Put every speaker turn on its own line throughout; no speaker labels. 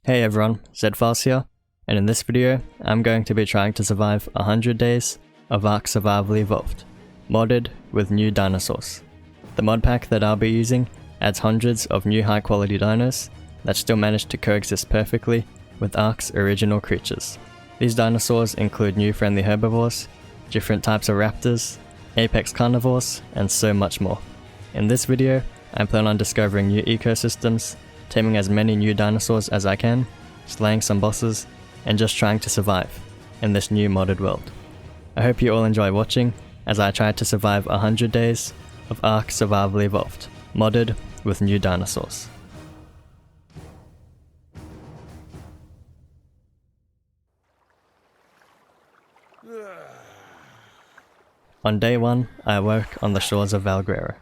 Hey everyone, ZedFiles here, and in this video, I'm going to be trying to survive 100 days of ARK Survival Evolved, modded with new dinosaurs. The mod pack that I'll be using adds hundreds of new high quality dinos that still manage to coexist perfectly with ARK's original creatures. These dinosaurs include new friendly herbivores, different types of raptors, apex carnivores, and so much more. In this video, I plan on discovering new ecosystems, taming as many new dinosaurs as I can, slaying some bosses, and just trying to survive in this new modded world. I hope you all enjoy watching as I try to survive 100 days of ARK Survival Evolved, modded with new dinosaurs. On day 1, I awoke on the shores of Valguero.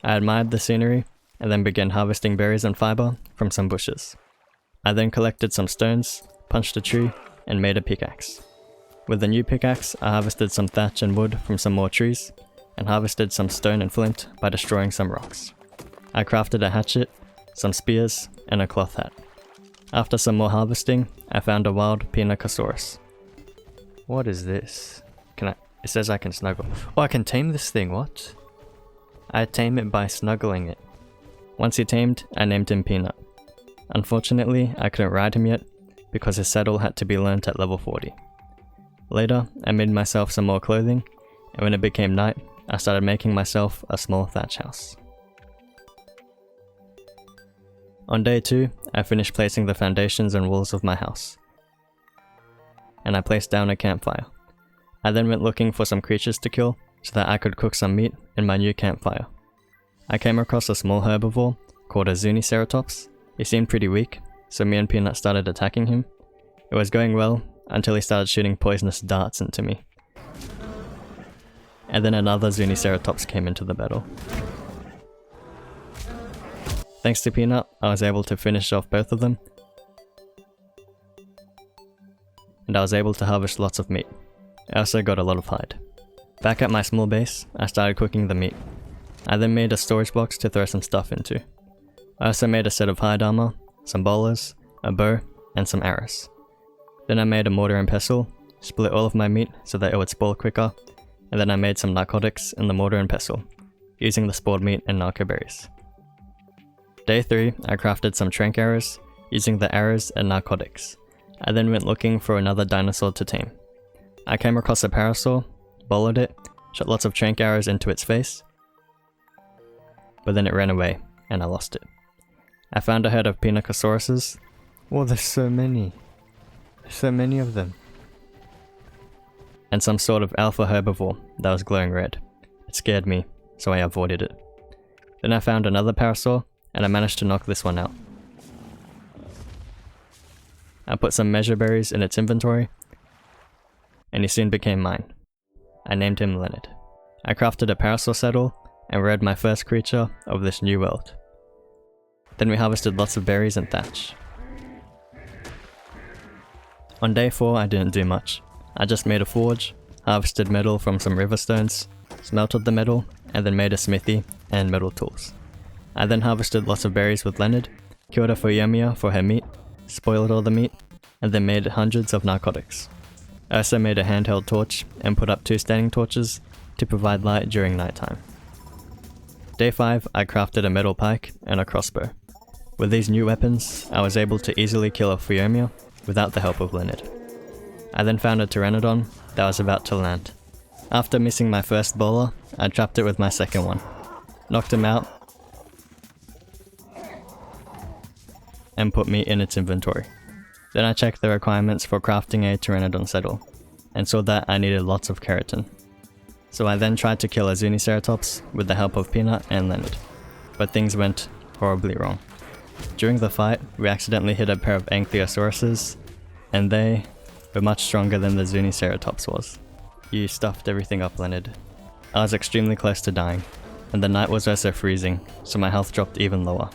I admired the scenery, and then began harvesting berries and fiber from some bushes. I then collected some stones, punched a tree, and made a pickaxe. With the new pickaxe, I harvested some thatch and wood from some more trees, and harvested some stone and flint by destroying some rocks. I crafted a hatchet, some spears, and a cloth hat. After some more harvesting, I found a wild Pinacosaurus. What is this? It says I can snuggle. Oh, I can tame this thing, what? I tame it by snuggling it. Once he tamed, I named him Peanut. Unfortunately, I couldn't ride him yet, because his saddle had to be learnt at level 40. Later, I made myself some more clothing, and when it became night, I started making myself a small thatch house. On day 2, I finished placing the foundations and walls of my house, and I placed down a campfire. I then went looking for some creatures to kill, so that I could cook some meat in my new campfire. I came across a small herbivore called a Zuniceratops. He seemed pretty weak, so me and Peanut started attacking him. It was going well until he started shooting poisonous darts into me. And then another Zuniceratops came into the battle. Thanks to Peanut, I was able to finish off both of them, and I was able to harvest lots of meat. I also got a lot of hide. Back at my small base, I started cooking the meat. I then made a storage box to throw some stuff into. I also made a set of hide armor, some bowlers, a bow, and some arrows. Then I made a mortar and pestle, split all of my meat so that it would spoil quicker, and then I made some narcotics in the mortar and pestle, using the spoiled meat and narco berries. Day 3, I crafted some trank arrows, using the arrows and narcotics. I then went looking for another dinosaur to tame. I came across a parasaur, bowled it, shot lots of trank arrows into its face, but then it ran away, and I lost it. I found a herd of Pinacosauruses. Oh, there's so many. There's so many of them. And some sort of alpha herbivore that was glowing red. It scared me, so I avoided it. Then I found another parasaur, and I managed to knock this one out. I put some measure berries in its inventory, and he soon became mine. I named him Leonard. I crafted a parasaur saddle and rode my first creature of this new world. Then we harvested lots of berries and thatch. On day 4 I didn't do much. I just made a forge, harvested metal from some river stones, smelted the metal, and then made a smithy and metal tools. I then harvested lots of berries with Leonard, killed a Phoeomia for her meat, spoiled all the meat, and then made hundreds of narcotics. I also made a handheld torch and put up 2 standing torches to provide light during nighttime. Day 5, I crafted a metal pike and a crossbow. With these new weapons, I was able to easily kill a Phoeomia without the help of Leonard. I then found a pteranodon that was about to land. After missing my first bowler, I trapped it with my second one, knocked him out, and put meat in its inventory. Then I checked the requirements for crafting a pteranodon saddle, and saw that I needed lots of keratin. So I then tried to kill a Zuniceratops with the help of Peanut and Leonard, but things went horribly wrong. During the fight, we accidentally hit a pair of Ankylosaurus, and they were much stronger than the Zuniceratops was. You stuffed everything up, Leonard. I was extremely close to dying, and the night was also freezing, so my health dropped even lower.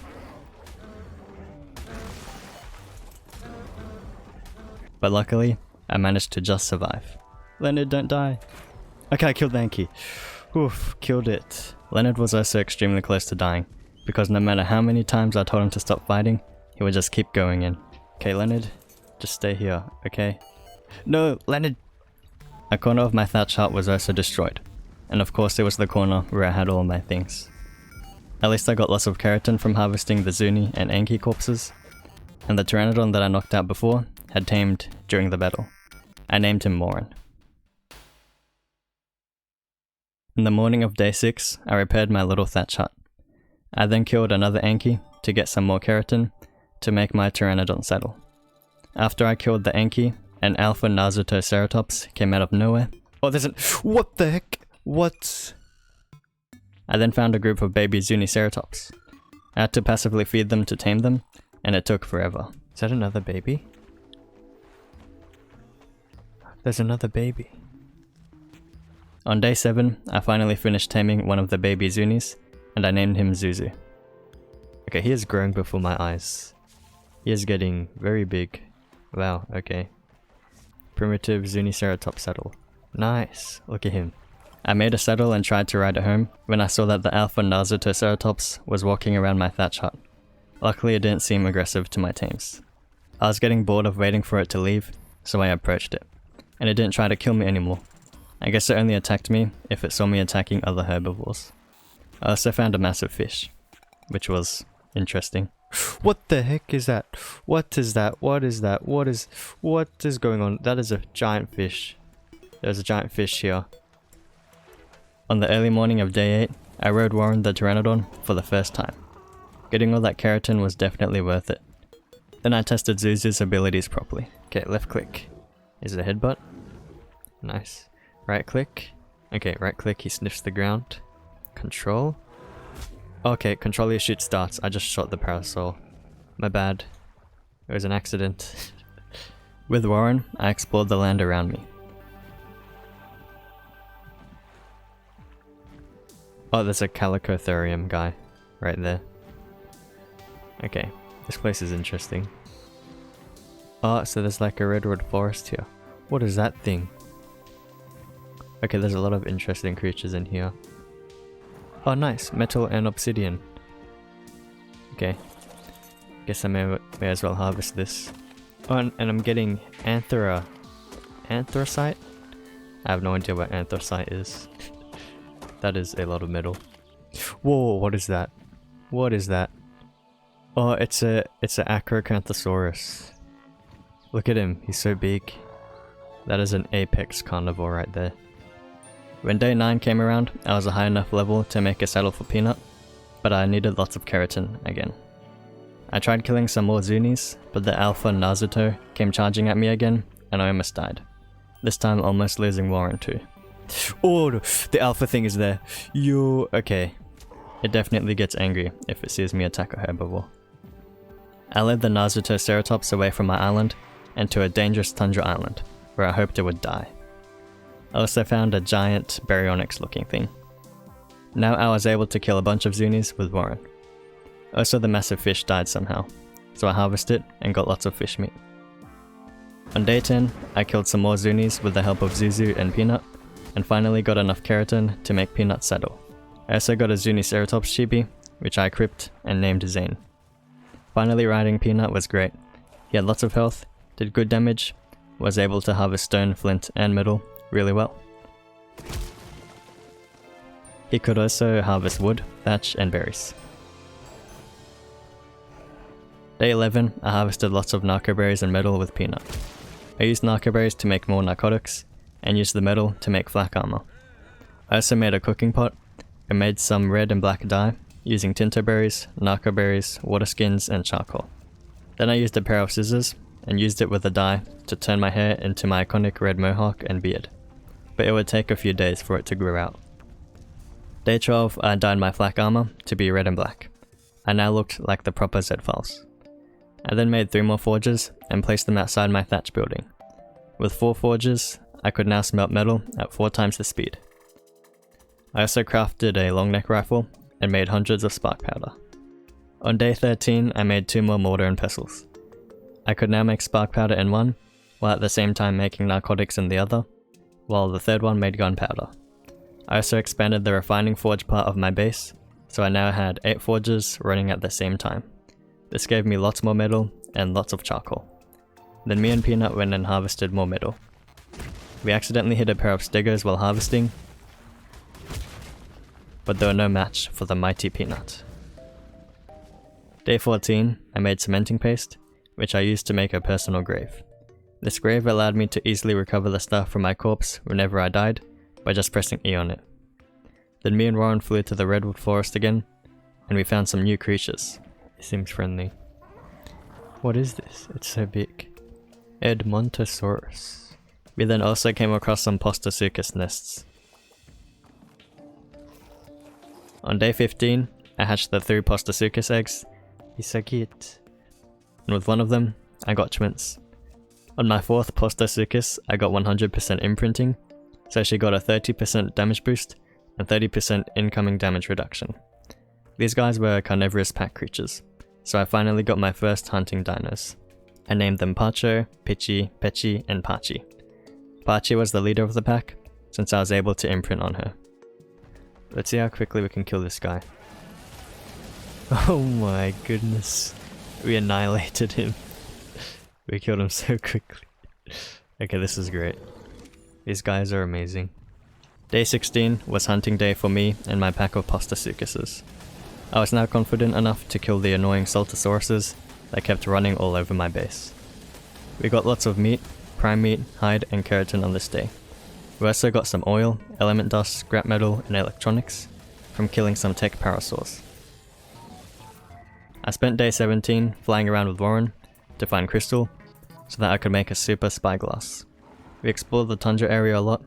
But luckily, I managed to just survive. Leonard, don't die. Okay, I killed the Anky. Oof, killed it. Leonard was also extremely close to dying, because no matter how many times I told him to stop fighting, he would just keep going in. Okay, Leonard, just stay here, okay? No, Leonard! A corner of my thatch hut was also destroyed, and of course it was the corner where I had all my things. At least I got lots of keratin from harvesting the Zuni and Anki corpses, and the Pteranodon that I knocked out before had tamed during the battle. I named him Morin. In the morning of day 6, I repaired my little thatch hut. I then killed another Anki to get some more keratin to make my Pteranodon saddle. After I killed the Anki, an alpha Narutoceratops came out of nowhere. Oh, what the heck? What? I then found a group of baby Zuniceratops. I had to passively feed them to tame them, and it took forever. Is that another baby? There's another baby. On day 7, I finally finished taming one of the baby Zunis, and I named him Zuzu. Okay, he is growing before my eyes. He is getting very big. Wow, okay. Primitive Zuniceratops saddle. Nice, look at him. I made a saddle and tried to ride it home when I saw that the alpha Narutoceratops was walking around my thatch hut. Luckily it didn't seem aggressive to my tames. I was getting bored of waiting for it to leave, so I approached it. And it didn't try to kill me anymore. I guess it only attacked me if it saw me attacking other herbivores. I also found a massive fish, which was interesting. What the heck is that? What is that? What is that? What is going on? That is a giant fish. There's a giant fish here. On the early morning of day 8, I rode Warren the Pteranodon for the first time. Getting all that keratin was definitely worth it. Then I tested Zuzu's abilities properly. Okay, left click. Is it a headbutt? Nice. Right click. Okay, right click, he sniffs the ground. Control. Okay, control your shoot starts. I just shot the parasol. My bad. It was an accident. With Warren, I explored the land around me. Oh, there's a Calicotherium guy right there. Okay, this place is interesting. Oh, so there's like a redwood forest here. What is that thing? Okay, there's a lot of interesting creatures in here. Oh nice, metal and obsidian. Okay, guess I may as well harvest this. Oh, and I'm getting anthracite? I have no idea what anthracite is. That is a lot of metal. Whoa, what is that? What is that? Oh, it's a Acrocanthosaurus. Look at him, he's so big. That is an apex carnivore right there. When day 9 came around, I was a high enough level to make a saddle for Peanut, but I needed lots of keratin again. I tried killing some more Zunis, but the alpha Naruto came charging at me again, and I almost died. This time almost losing Warren too. Oh, the alpha thing is there. Okay. It definitely gets angry if it sees me attack a herbivore. I led the Narutoceratops away from my island, and to a dangerous tundra island, where I hoped it would die. I also found a giant baryonyx looking thing. Now I was able to kill a bunch of Zunis with Warren. Also the massive fish died somehow, so I harvested and got lots of fish meat. On day 10, I killed some more Zunis with the help of Zuzu and Peanut, and finally got enough keratin to make Peanut's saddle. I also got a Zuniceratops chibi, which I equipped and named Zane. Finally riding Peanut was great. He had lots of health, did good damage, was able to harvest stone, flint and metal really well. He could also harvest wood, thatch and berries. Day 11, I harvested lots of narco berries and metal with Peanut. I used narco berries to make more narcotics, and used the metal to make flak armor. I also made a cooking pot, and made some red and black dye, using tinto berries, narco berries, water skins and charcoal. Then I used a pair of scissors, and used it with the dye to turn my hair into my iconic red mohawk and beard, but it would take a few days for it to grow out. Day 12, I dyed my flak armor to be red and black. I now looked like the proper ZedFiles. I then made 3 more forges and placed them outside my thatch building. With 4 forges, I could now smelt metal at 4 times the speed. I also crafted a long neck rifle and made hundreds of spark powder. On day 13, I made 2 more mortar and pestles. I could now make spark powder in one, while at the same time making narcotics in the other, while the third one made gunpowder. I also expanded the refining forge part of my base, so I now had 8 forges running at the same time. This gave me lots more metal and lots of charcoal. Then me and Peanut went and harvested more metal. We accidentally hit a pair of stegos while harvesting, but they were no match for the mighty Peanut. Day 14, I made cementing paste, which I used to make a personal grave. This grave allowed me to easily recover the stuff from my corpse whenever I died by just pressing E on it. Then me and Warren flew to the redwood forest again, and we found some new creatures. It seems friendly. What is this? It's so big. Edmontosaurus. We then also came across some Postosuchus nests. On day 15, I hatched the 3 Postosuchus eggs. He's so cute. And with one of them, I got twins. On my 4th Postosuchus, I got 100% imprinting, so she got a 30% damage boost and 30% incoming damage reduction. These guys were carnivorous pack creatures, so I finally got my first hunting dinos. I named them Pacho, Pitchy, Petchy, and Pachi. Pachi was the leader of the pack, since I was able to imprint on her. Let's see how quickly we can kill this guy. Oh my goodness. We annihilated him. We killed him so quickly. Okay, this is great. These guys are amazing. Day 16 was hunting day for me and my pack of Postosuchuses. I was now confident enough to kill the annoying Saltosauruses that kept running all over my base. We got lots of meat, prime meat, hide, and keratin on this day. We also got some oil, element dust, scrap metal, and electronics from killing some tech parasaurs. I spent day 17 flying around with Warren to find crystal so that I could make a super spyglass. We explored the tundra area a lot,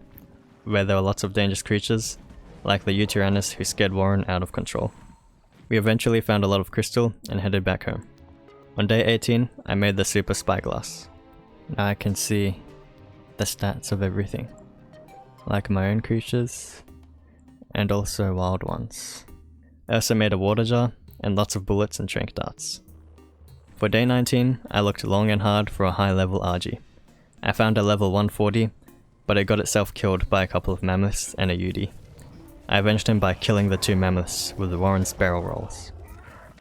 where there were lots of dangerous creatures, like the Utyrannus who scared Warren out of control. We eventually found a lot of crystal and headed back home. On day 18, I made the super spyglass. Now I can see the stats of everything, like my own creatures, and also wild ones. I also made a water jar, and lots of bullets and tranq darts. For day 19, I looked long and hard for a high level RG. I found a level 140, but it got itself killed by a couple of mammoths and a UD. I avenged him by killing the 2 mammoths with Warren's barrel rolls.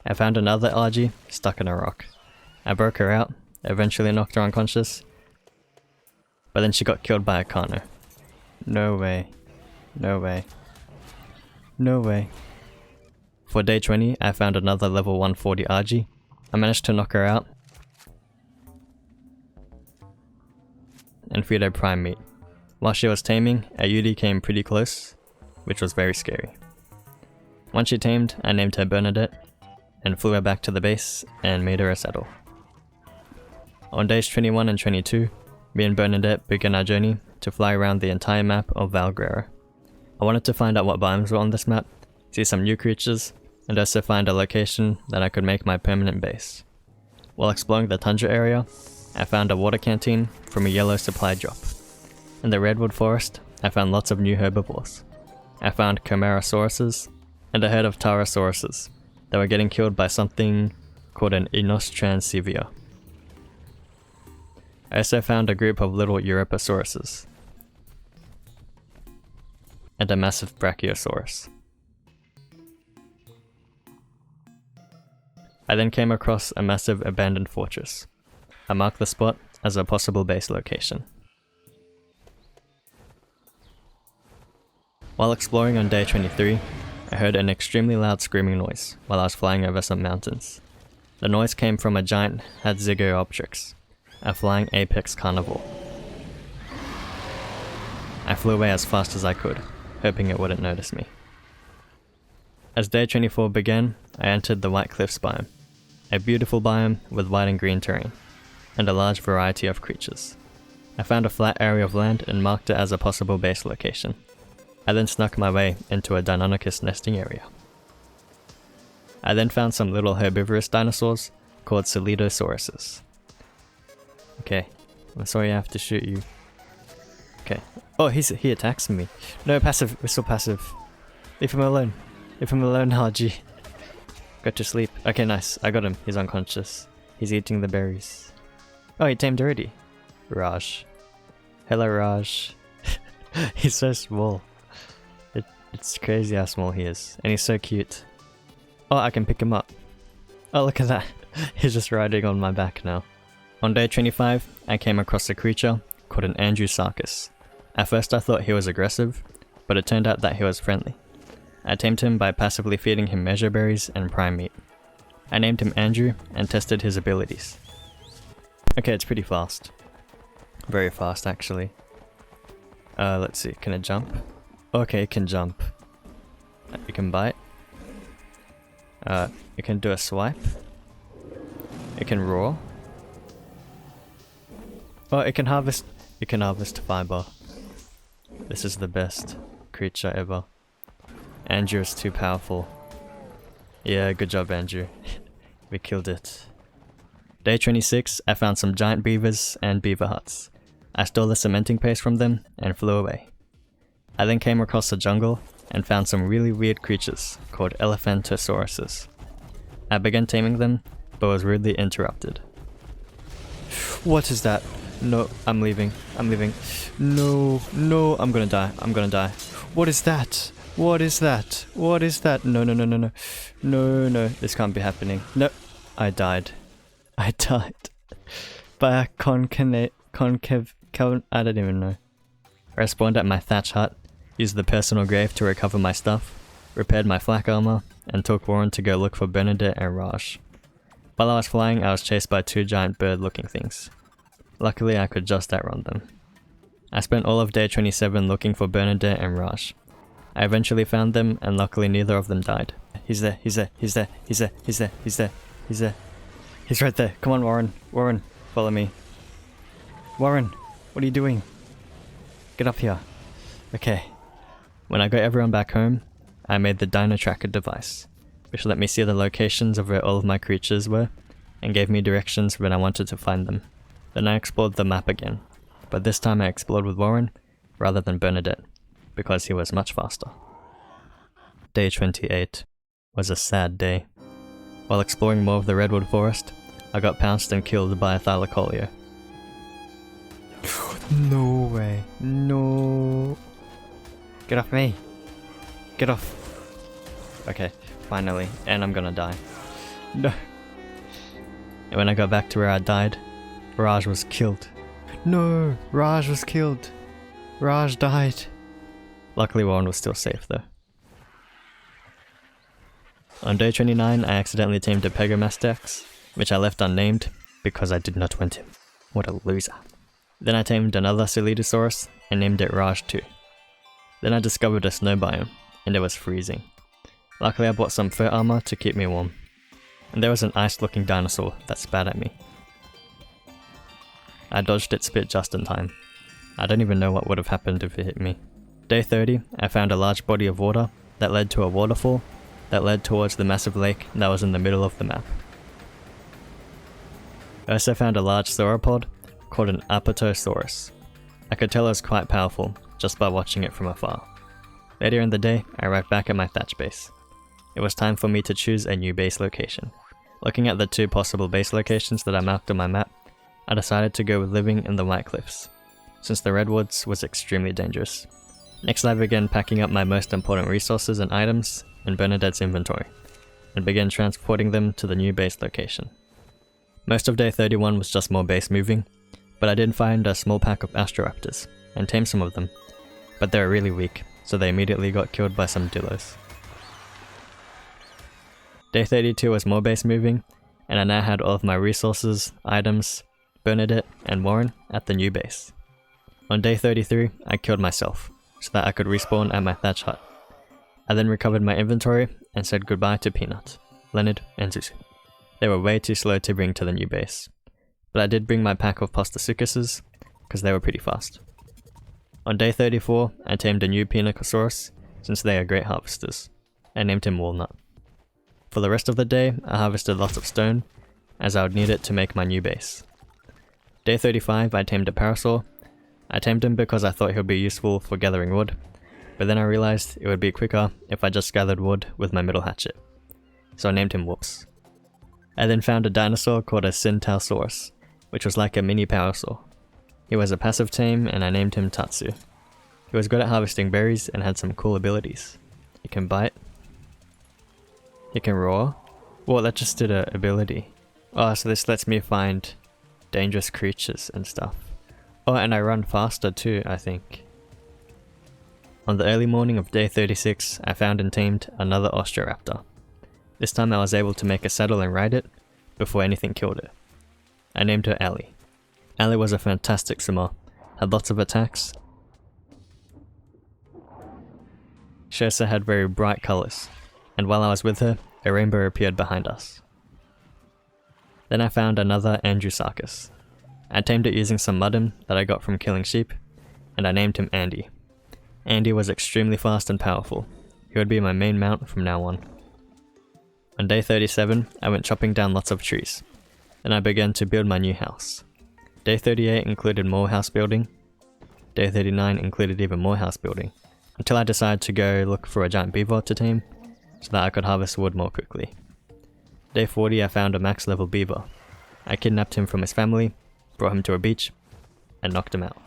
I found another RG stuck in a rock. I broke her out, eventually knocked her unconscious, but then she got killed by a Kano. No way. No way. No way. For day 20, I found another level 140 RG. I managed to knock her out and feed her prime meat. While she was taming, a UD came pretty close, which was very scary. Once she tamed, I named her Bernadette and flew her back to the base and made her a saddle. On days 21 and 22, me and Bernadette began our journey to fly around the entire map of Valguera. I wanted to find out what biomes were on this map, see some new creatures, and also find a location that I could make my permanent base. While exploring the tundra area, I found a water canteen from a yellow supply drop. In the redwood forest, I found lots of new herbivores. I found Chimerosauruses and a herd of Tarosauruses that were getting killed by something called an Inostransevia. I also found a group of little Europasauruses and a massive Brachiosaurus. I then came across a massive abandoned fortress. I marked the spot as a possible base location. While exploring on day 23, I heard an extremely loud screaming noise while I was flying over some mountains. The noise came from a giant Hadzygoopteryx, a flying apex carnivore. I flew away as fast as I could, hoping it wouldn't notice me. As day 24 began, I entered the White Cliffs biome, a beautiful biome with white and green terrain, and a large variety of creatures. I found a flat area of land and marked it as a possible base location. I then snuck my way into a Deinonychus nesting area. I then found some little herbivorous dinosaurs called Coelurosauruses. Okay, I'm sorry I have to shoot you. Okay. Oh, he attacks me. No, passive. We're still passive. Leave him alone. Leave him alone, RG. Go to sleep. Okay, nice. I got him. He's unconscious. He's eating the berries. Oh, he tamed already. Raj. Hello, Raj. He's so small. It's crazy how small he is, and he's so cute. Oh, I can pick him up. Oh, look at that. He's just riding on my back now. On day 25, I came across a creature called an Andrewsarchus. At first I thought he was aggressive, but it turned out that he was friendly. I tamed him by passively feeding him measure berries and prime meat. I named him Andrew and tested his abilities. Okay, it's pretty fast. Very fast, actually. Let's see, can it jump? Okay, it can jump. It can bite. It can do a swipe. It can roar. Oh, it can harvest. It can harvest fiber. This is the best creature ever. Andrew is too powerful. Yeah, good job, Andrew. We killed it. Day 26, I found some giant beavers and beaver huts. I stole the cementing paste from them and flew away. I then came across the jungle and found some really weird creatures called elephantosauruses. I began taming them, but was rudely interrupted. What is that? No, I'm leaving. I'm leaving. No, no, I'm gonna die. I'm gonna die. What is that? What is that? What is that? No, no, no, no, no. No, no, this can't be happening. No, I died. I died. By a concave, I don't even know. I respawned at my thatch hut, used the personal grave to recover my stuff, repaired my flak armor, and took Warren to go look for Bernadette and Raj. While I was flying, I was chased by two giant bird-looking things. Luckily, I could just outrun them. I spent all of day 27 looking for Bernadette and Raj. I eventually found them, and luckily neither of them died. He's there, he's there, he's there, he's there, he's there, he's there, he's there. He's right there. Come on, Warren. Warren, follow me. Warren, what are you doing? Get up here. Okay. When I got everyone back home, I made the Dino Tracker device, which let me see the locations of where all of my creatures were, and gave me directions when I wanted to find them. Then I explored the map again, but this time I explored with Warren, rather than Bernadette, because he was much faster. Day 28 was a sad day. While exploring more of the redwood forest, I got pounced and killed by a thylacoleo. No way. No. Get off me. Get off. Okay, finally, and I'm gonna die. No. And when I got back to where I died, Raj was killed. No, Raj was killed. Raj died. Luckily Warren was still safe though. On day 29, I accidentally tamed a Pegomastax, which I left unnamed because I did not want him. What a loser. Then I tamed another Solidosaurus and named it Raj too. Then I discovered a snow biome, and it was freezing. Luckily I bought some fur armor to keep me warm. And there was an ice-looking dinosaur that spat at me. I dodged its spit just in time. I don't even know what would have happened if it hit me. Day 30, I found a large body of water that led to a waterfall that led towards the massive lake that was in the middle of the map. I also found a large sauropod called an Apatosaurus. I could tell it was quite powerful just by watching it from afar. Later in the day, I arrived back at my thatch base. It was time for me to choose a new base location. Looking at the two possible base locations that I marked on my map, I decided to go with living in the White Cliffs, since the redwoods was extremely dangerous. Next I began packing up my most important resources and items in Bernadette's inventory, and began transporting them to the new base location. Most of day 31 was just more base moving, but I did find a small pack of Astroraptors, and tamed some of them, but they were really weak, so they immediately got killed by some Dillos. Day 32 was more base moving, and I now had all of my resources, items, Bernadette, and Warren at the new base. On day 33, I killed myself, so that I could respawn at my thatch hut. I then recovered my inventory and said goodbye to Peanut, Leonard, and Zuzu. They were way too slow to bring to the new base, but I did bring my pack of Postosuchuses, because they were pretty fast. On day 34, I tamed a new Penocosaurus, since they are great harvesters. I named him Walnut. For the rest of the day, I harvested lots of stone, as I would need it to make my new base. Day 35, I tamed a Parasaur. I tamed him because I thought he would be useful for gathering wood, but then I realized it would be quicker if I just gathered wood with my middle hatchet. So I named him Whoops. I then found a dinosaur called a Centaurosaurus, which was like a mini Parasaur. He was a passive tame and I named him Tatsu. He was good at harvesting berries and had some cool abilities. It can bite. It can roar. Well, that just did a ability. Oh, so this lets me find dangerous creatures and stuff. Oh, and I run faster too, I think. On the early morning of day 36, I found and tamed another Osteoraptor. This time I was able to make a saddle and ride it before anything killed it. I named her Allie. Allie was a fantastic swimmer, had lots of attacks. She also had very bright colours, and while I was with her, a rainbow appeared behind us. Then I found another Andrewsarchus. I tamed it using some mudden that I got from killing sheep, and I named him Andy. Andy was extremely fast and powerful. He would be my main mount from now on. On day 37, I went chopping down lots of trees. Then I began to build my new house. Day 38 included more house building. Day 39 included even more house building, until I decided to go look for a giant beaver to tame, so that I could harvest wood more quickly. Day 40 I found a max level beaver. I kidnapped him from his family, brought him to a beach, and knocked him out.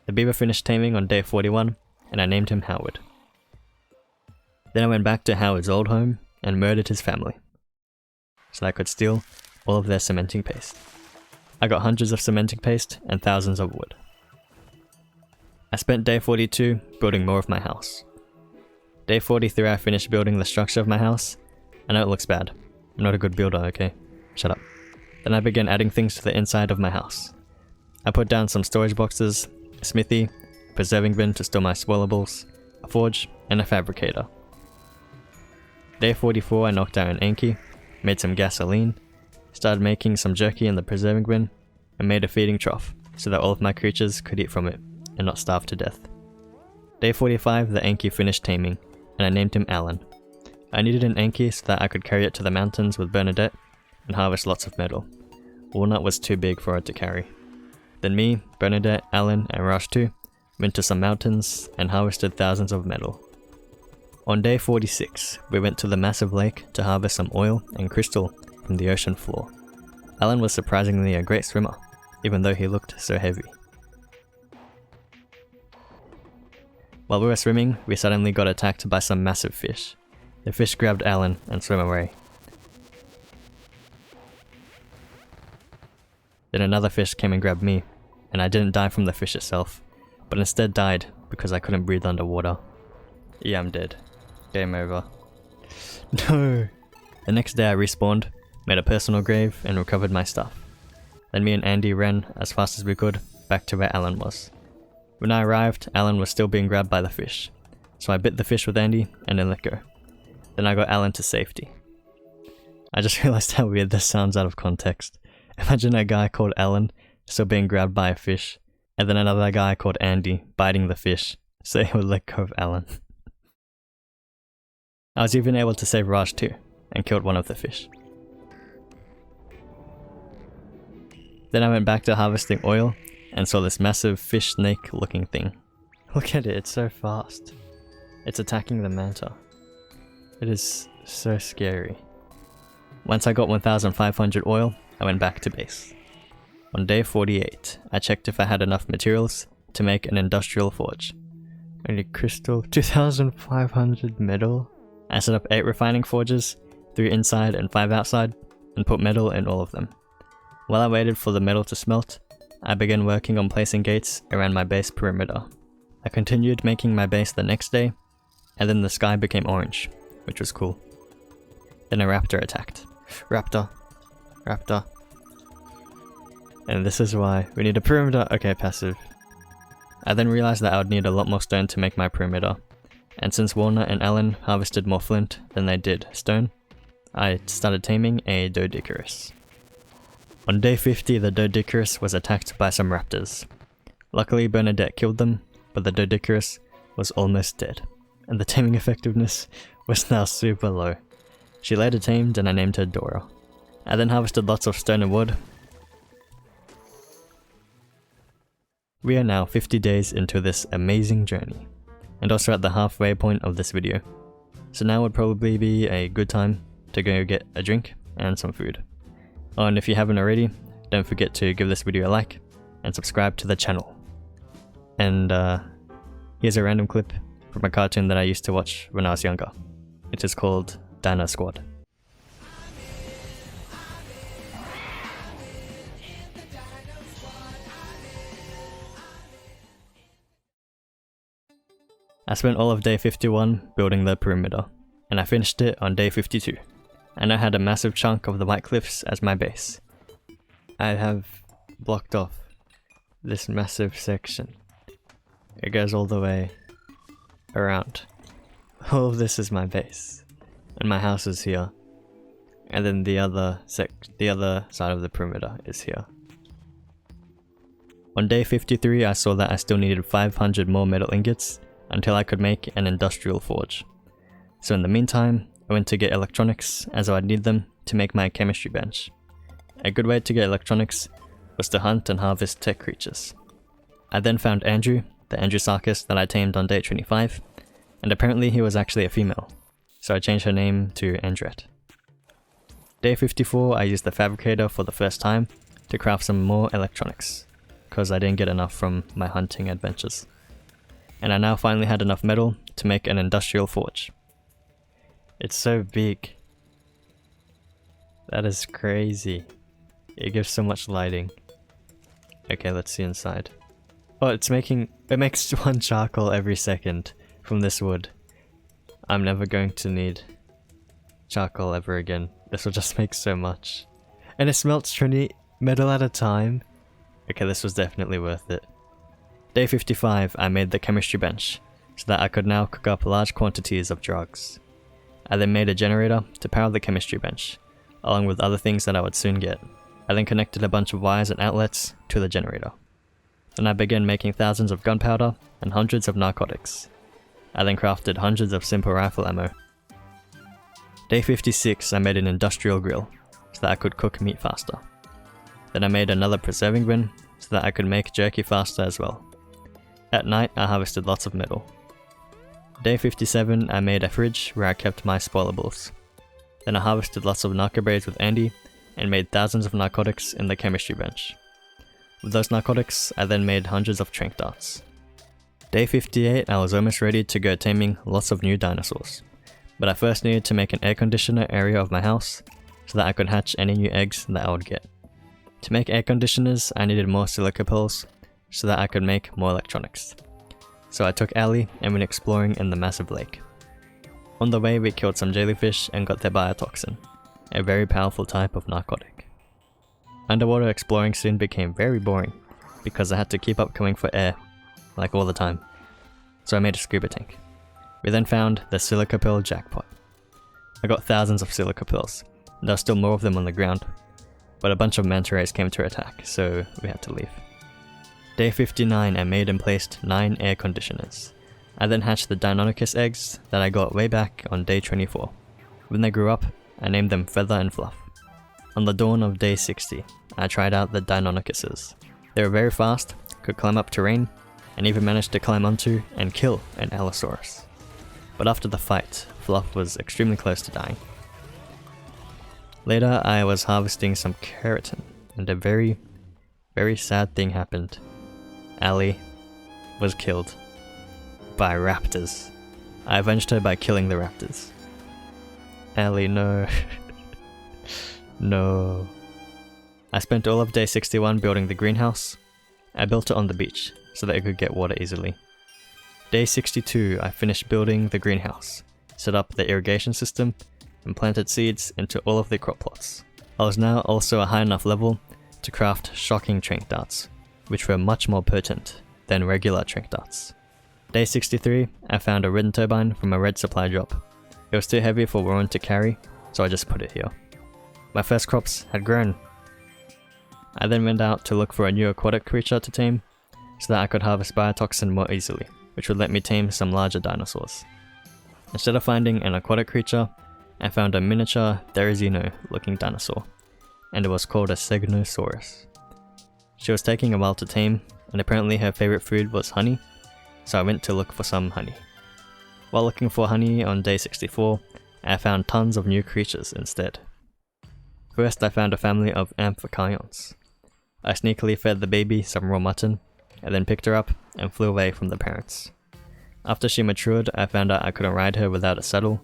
The beaver finished taming on day 41, and I named him Howard. Then I went back to Howard's old home and murdered his family, so that I could steal all of their cementing paste. I got hundreds of cementing paste and thousands of wood. I spent day 42 building more of my house. Day 43 I finished building the structure of my house. I know it looks bad. I'm not a good builder, okay? Shut up. Then I began adding things to the inside of my house. I put down some storage boxes, a smithy, a preserving bin to store my swallowables, a forge, and a fabricator. Day 44 I knocked out an Anki, made some gasoline, started making some jerky in the preserving bin, and made a feeding trough so that all of my creatures could eat from it and not starve to death. Day 45 the Anki finished taming, and I named him Alan. I needed an Anki so that I could carry it to the mountains with Bernadette and harvest lots of metal. Walnut was too big for it to carry. Then me, Bernadette, Alan, and Rush 2 went to some mountains and harvested thousands of metal. On day 46, we went to the massive lake to harvest some oil and crystal from the ocean floor. Alan was surprisingly a great swimmer, even though he looked so heavy. While we were swimming, we suddenly got attacked by some massive fish. The fish grabbed Alan and swam away. Then another fish came and grabbed me, and I didn't die from the fish itself, but instead died because I couldn't breathe underwater. Yeah, I'm dead. Game over. No! The next day I respawned, made a personal grave, and recovered my stuff. Then me and Andy ran as fast as we could back to where Alan was. When I arrived, Alan was still being grabbed by the fish, so I bit the fish with Andy and then let go. Then I got Alan to safety. I just realized how weird this sounds out of context. Imagine a guy called Alan still being grabbed by a fish, and then another guy called Andy biting the fish, so he would let go of Alan. I was even able to save Raj too, and killed one of the fish. Then I went back to harvesting oil, and saw this massive fish snake looking thing. Look at it, it's so fast. It's attacking the manta. It is so scary. Once I got 1500 oil, I went back to base. On day 48, I checked if I had enough materials to make an industrial forge. Only crystal, 2500 metal. I set up 8 refining forges, 3 inside and 5 outside, and put metal in all of them. While I waited for the metal to smelt, I began working on placing gates around my base perimeter. I continued making my base the next day, and then the sky became orange, which was cool. Then a raptor attacked. Raptor. And this is why we need a perimeter. Okay, passive. I then realized that I would need a lot more stone to make my perimeter, and since Walnut and Alan harvested more flint than they did stone, I started taming a Doedicurus. On day 50 the Doedicurus was attacked by some raptors. Luckily Bernadette killed them, but the Doedicurus was almost dead, and the taming effectiveness was now super low. She later tamed and I named her Dora. I then harvested lots of stone and wood. We are now 50 days into this amazing journey, and also at the halfway point of this video. So now would probably be a good time to go get a drink and some food. Oh, and if you haven't already, don't forget to give this video a like and subscribe to the channel. And yeah, Here's a random clip from a cartoon that I used to watch when I was younger. It is called Dino Squad. I spent all of day 51 building the perimeter, and I finished it on day 52, and I had a massive chunk of the White Cliffs as my base. I have blocked off this massive section. It goes all the way around. All of this is my base, and my house is here, and then the other side of the perimeter is here. On day 53 I saw that I still needed 500 more metal ingots until I could make an industrial forge. So in the meantime, I went to get electronics as I'd need them to make my chemistry bench. A good way to get electronics was to hunt and harvest tech creatures. I then found Andrew, the Andrewsarchus that I tamed on day 25, and apparently he was actually a female, so I changed her name to Andret. Day 54 I used the fabricator for the first time to craft some more electronics, cause I didn't get enough from my hunting adventures. And I now finally had enough metal to make an industrial forge. It's so big. That is crazy. It gives so much lighting. Okay, let's see inside. Oh, it makes 1 charcoal every second from this wood. I'm never going to need charcoal ever again. This will just make so much. And it smelts 20 metal at a time. Okay, this was definitely worth it. Day 55 I made the chemistry bench, so that I could now cook up large quantities of drugs. I then made a generator to power the chemistry bench, along with other things that I would soon get. I then connected a bunch of wires and outlets to the generator. Then I began making thousands of gunpowder and hundreds of narcotics. I then crafted hundreds of simple rifle ammo. Day 56 I made an industrial grill, so that I could cook meat faster. Then I made another preserving bin, so that I could make jerky faster as well. At night I harvested lots of metal. Day 57 I made a fridge where I kept my spoilables. Then I harvested lots of narco braids with Andy and made thousands of narcotics in the chemistry bench. With those narcotics I then made hundreds of tranq darts. Day 58 I was almost ready to go taming lots of new dinosaurs, but I first needed to make an air conditioner area of my house so that I could hatch any new eggs that I would get. To make air conditioners I needed more silica pearls so that I could make more electronics. So I took Allie and went exploring in the massive lake. On the way we killed some jellyfish and got their biotoxin, a very powerful type of narcotic. Underwater exploring soon became very boring because I had to keep up coming for air, like all the time. So I made a scuba tank. We then found the silica pearl jackpot. I got thousands of silica pearls, and there are still more of them on the ground, but a bunch of manta rays came to attack, so we had to leave. Day 59 I made and placed 9 air conditioners. I then hatched the Deinonychus eggs that I got way back on day 24. When they grew up, I named them Feather and Fluff. On the dawn of day 60, I tried out the Deinonychuses. They were very fast, could climb up terrain, and even managed to climb onto and kill an Allosaurus. But after the fight, Fluff was extremely close to dying. Later I was harvesting some keratin, and a very, very sad thing happened. Allie was killed by raptors. I avenged her by killing the raptors. Allie, no. No. I spent all of day 61 building the greenhouse. I built it on the beach so that it could get water easily. Day 62 I finished building the greenhouse, set up the irrigation system, and planted seeds into all of the crop plots. I was now also a high enough level to craft shocking tranq darts, which were much more potent than regular tranq darts. Day 63 I found a red turbine from a red supply drop. It was too heavy for Warren to carry, so I just put it here. My first crops had grown. I then went out to look for a new aquatic creature to tame, so that I could harvest biotoxin more easily, which would let me tame some larger dinosaurs. Instead of finding an aquatic creature, I found a miniature Therizino looking dinosaur, and it was called a Segnosaurus. She was taking a while to tame, and apparently her favorite food was honey, so I went to look for some honey. While looking for honey on day 64, I found tons of new creatures instead. First I found a family of amphicyons. I sneakily fed the baby some raw mutton, and then picked her up and flew away from the parents. After she matured, I found out I couldn't ride her without a saddle,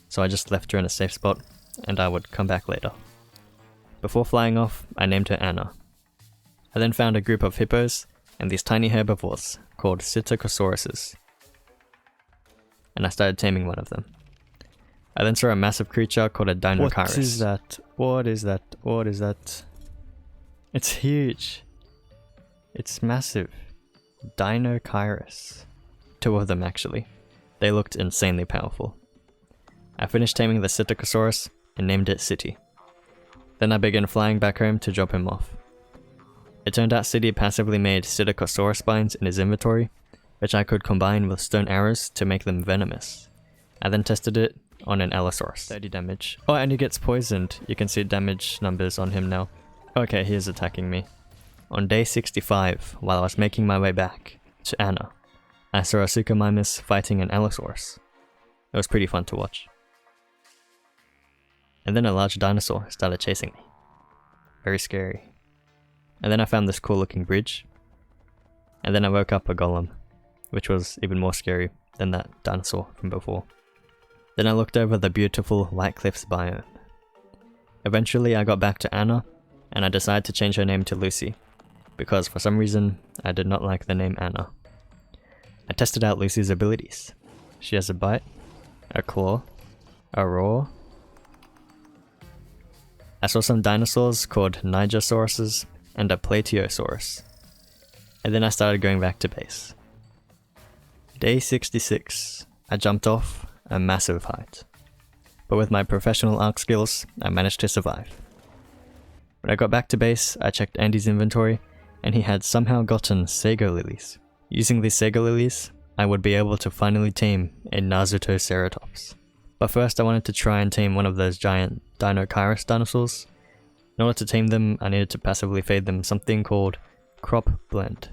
so I just left her in a safe spot, and I would come back later. Before flying off, I named her Anna. I then found a group of hippos and these tiny herbivores called Psittacosauruses, and I started taming one of them. I then saw a massive creature called a Dinosaurs. What is that? What is that? What is that? It's huge. It's massive. Dinosaurs. 2 of them actually. They looked insanely powerful. I finished taming the Psittacosaurus and named it City. Then I began flying back home to drop him off. It turned out City passively made Psittacosaurus spines in his inventory, which I could combine with stone arrows to make them venomous. I then tested it on an Allosaurus. 30 damage. Oh, and he gets poisoned. You can see damage numbers on him now. Okay, he is attacking me. On day 65, while I was making my way back to Anna, I saw a Suchomimus fighting an Allosaurus. It was pretty fun to watch. And then a large dinosaur started chasing me. Very scary. And then I found this cool looking bridge. And then I woke up a golem, which was even more scary than that dinosaur from before. Then I looked over the beautiful White Cliffs biome. Eventually I got back to Anna, and I decided to change her name to Lucy, because for some reason I did not like the name Anna. I tested out Lucy's abilities. She has a bite, a claw, a roar. I saw some dinosaurs called Nigosauruses and a Plateosaurus. And then I started going back to base. Day 66, I jumped off a massive height. But with my professional ARK skills, I managed to survive. When I got back to base, I checked Andy's inventory, and he had somehow gotten Sago Lilies. Using these Sago Lilies, I would be able to finally tame a Narutoceratops. But first I wanted to try and tame one of those giant Dinosaurs dinosaurs. In order to tame them, I needed to passively feed them something called Crop Blend.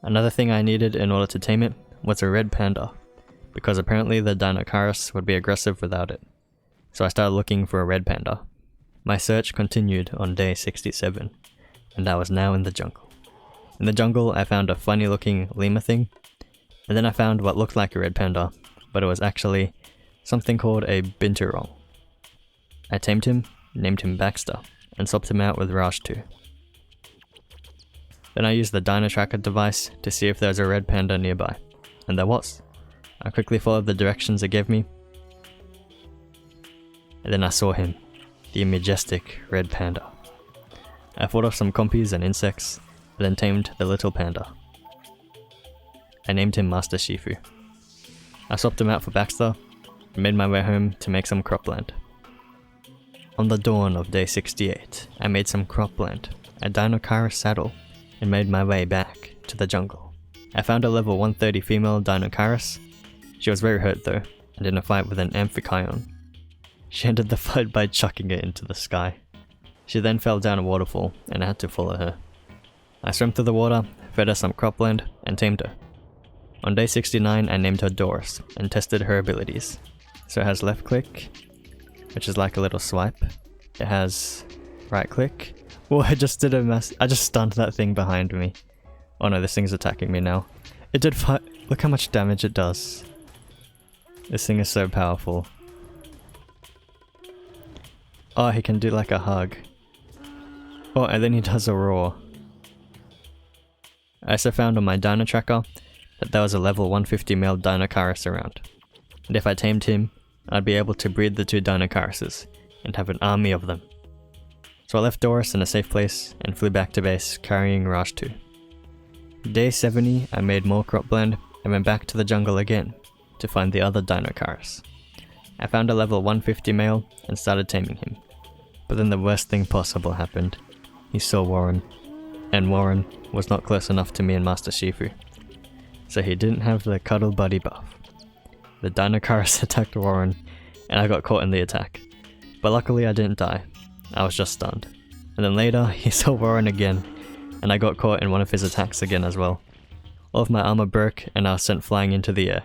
Another thing I needed in order to tame it was a red panda, because apparently the Dinosaurs would be aggressive without it. So I started looking for a red panda. My search continued on day 67, and I was now in the jungle. In the jungle, I found a funny looking lemur thing, and then I found what looked like a red panda, but it was actually something called a binturong. I tamed him, named him Baxter, and swapped him out with Raj 2. Then I used the Dino Tracker device to see if there was a red panda nearby, and there was. I quickly followed the directions it gave me, and then I saw him, the majestic red panda. I fought off some compies and insects, and then tamed the little panda. I named him Master Shifu. I swapped him out for Baxter, and made my way home to make some cropland. On the dawn of day 68, I made some cropland, a Dinosaurus saddle, and made my way back to the jungle. I found a level 130 female Dinosaurus. She was very hurt though, and in a fight with an Amphichion. She ended the fight by chucking it into the sky. She then fell down a waterfall, and I had to follow her. I swam through the water, fed her some cropland, and tamed her. On day 69, I named her Doris, and tested her abilities. So it has left click, which is like a little swipe. It has right click. Oh, I just did I just stunned that thing behind me. Oh no, this thing's attacking me now. It did look how much damage it does. This thing is so powerful. Oh, he can do like a hug. Oh, and then he does a roar. I also found on my Dino Tracker that there was a level 150 male Dinosaurus around. And if I tamed him, I'd be able to breed the 2 Dinosauruses and have an army of them. So I left Doris in a safe place and flew back to base carrying Raj 2. Day 70, I made more cropland and went back to the jungle again to find the other Dinosaurus. I found a level 150 male and started taming him. But then the worst thing possible happened. He saw Warren, and Warren was not close enough to me and Master Shifu. So he didn't have the cuddle buddy buff. The Dinosaurus attacked Warren, and I got caught in the attack. But luckily I didn't die, I was just stunned. And then later, he saw Warren again, and I got caught in one of his attacks again as well. All of my armor broke and I was sent flying into the air.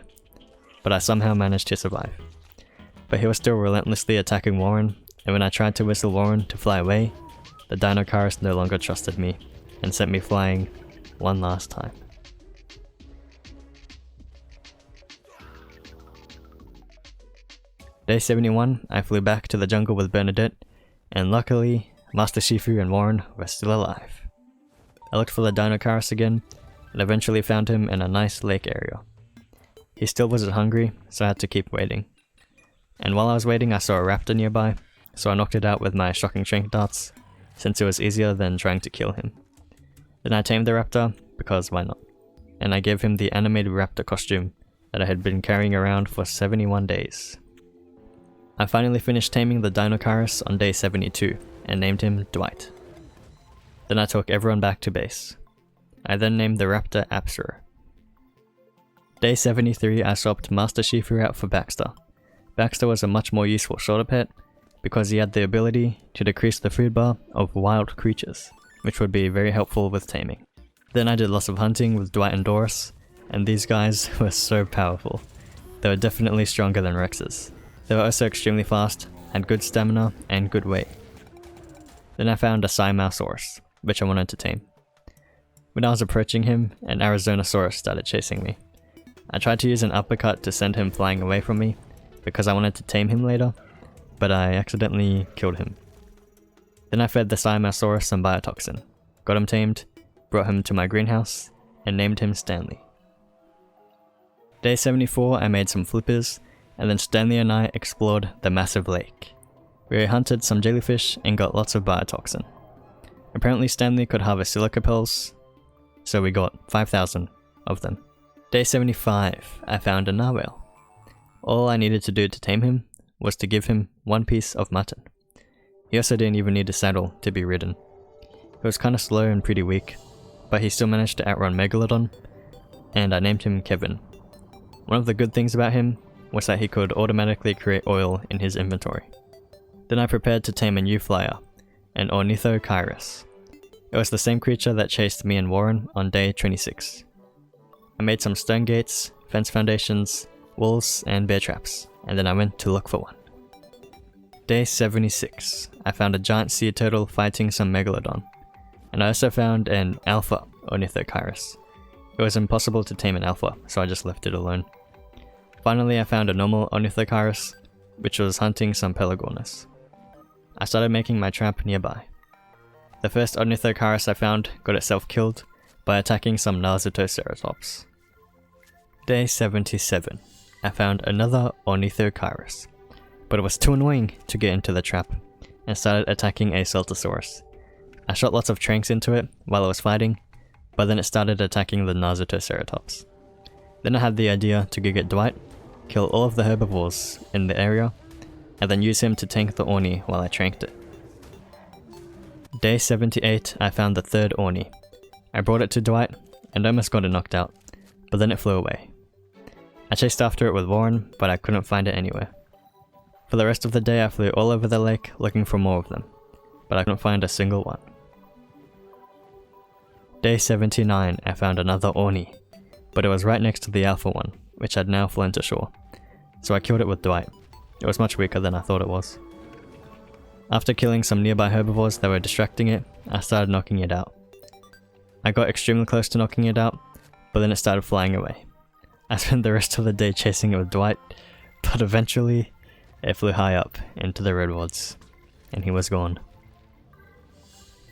But I somehow managed to survive. But he was still relentlessly attacking Warren, and when I tried to whistle Warren to fly away, the Dinosaurus no longer trusted me, and sent me flying one last time. Day 71, I flew back to the jungle with Bernadette, and luckily, Master Shifu and Warren were still alive. I looked for the Dinosaurs again, and eventually found him in a nice lake area. He still wasn't hungry, so I had to keep waiting. And while I was waiting, I saw a raptor nearby, so I knocked it out with my shocking strength darts, since it was easier than trying to kill him. Then I tamed the raptor, because why not? And I gave him the animated raptor costume that I had been carrying around for 71 days. I finally finished taming the Dinosaurs on day 72, and named him Dwight. Then I took everyone back to base. I then named the raptor Apsara. Day 73, I swapped Master Shifu out for Baxter. Baxter was a much more useful shorter pet, because he had the ability to decrease the food bar of wild creatures, which would be very helpful with taming. Then I did lots of hunting with Dwight and Doris, and these guys were so powerful. They were definitely stronger than Rex's. They were also extremely fast, had good stamina, and good weight. Then I found a Dinosaurs, which I wanted to tame. When I was approaching him, an Arizonasaurus started chasing me. I tried to use an uppercut to send him flying away from me, because I wanted to tame him later, but I accidentally killed him. Then I fed the Dinosaurs some biotoxin, got him tamed, brought him to my greenhouse, and named him Stanley. Day 74, I made some flippers, and then Stanley and I explored the massive lake. We hunted some jellyfish and got lots of biotoxin. Apparently Stanley could harvest silica pearls, so we got 5,000 of them. Day 75, I found a narwhal. All I needed to do to tame him was to give him one piece of mutton. He also didn't even need a saddle to be ridden. He was kinda slow and pretty weak, but he still managed to outrun Megalodon, and I named him Kevin. One of the good things about him was that he could automatically create oil in his inventory. Then I prepared to tame a new flyer, an Ornithocheirus. It was the same creature that chased me and Warren on day 26. I made some stone gates, fence foundations, walls, and bear traps, and then I went to look for one. Day 76, I found a giant sea turtle fighting some Megalodon, and I also found an alpha Ornithocheirus. It was impossible to tame an alpha, so I just left it alone. Finally, I found a normal Ornithocheirus, which was hunting some Pelagornis. I started making my trap nearby. The first Ornithocheirus I found got itself killed by attacking some Narzotoceratops. Day 77, I found another Ornithocheirus, but it was too annoying to get into the trap, and started attacking a Celtosaurus. I shot lots of tranks into it while I was fighting, but then it started attacking the Narzotoceratops. Then I had the idea to go get Dwight, kill all of the herbivores in the area, and then use him to tank the Orni while I tranked it. Day 78, I found the third Orni. I brought it to Dwight, and almost got it knocked out, but then it flew away. I chased after it with Warren, but I couldn't find it anywhere. For the rest of the day I flew all over the lake looking for more of them, but I couldn't find a single one. Day 79, I found another Orni, but it was right next to the alpha one, which had now flown to shore, so I killed it with Dwight. It was much weaker than I thought it was. After killing some nearby herbivores that were distracting it, I started knocking it out. I got extremely close to knocking it out, but then it started flying away. I spent the rest of the day chasing it with Dwight, but eventually it flew high up into the redwoods, and he was gone.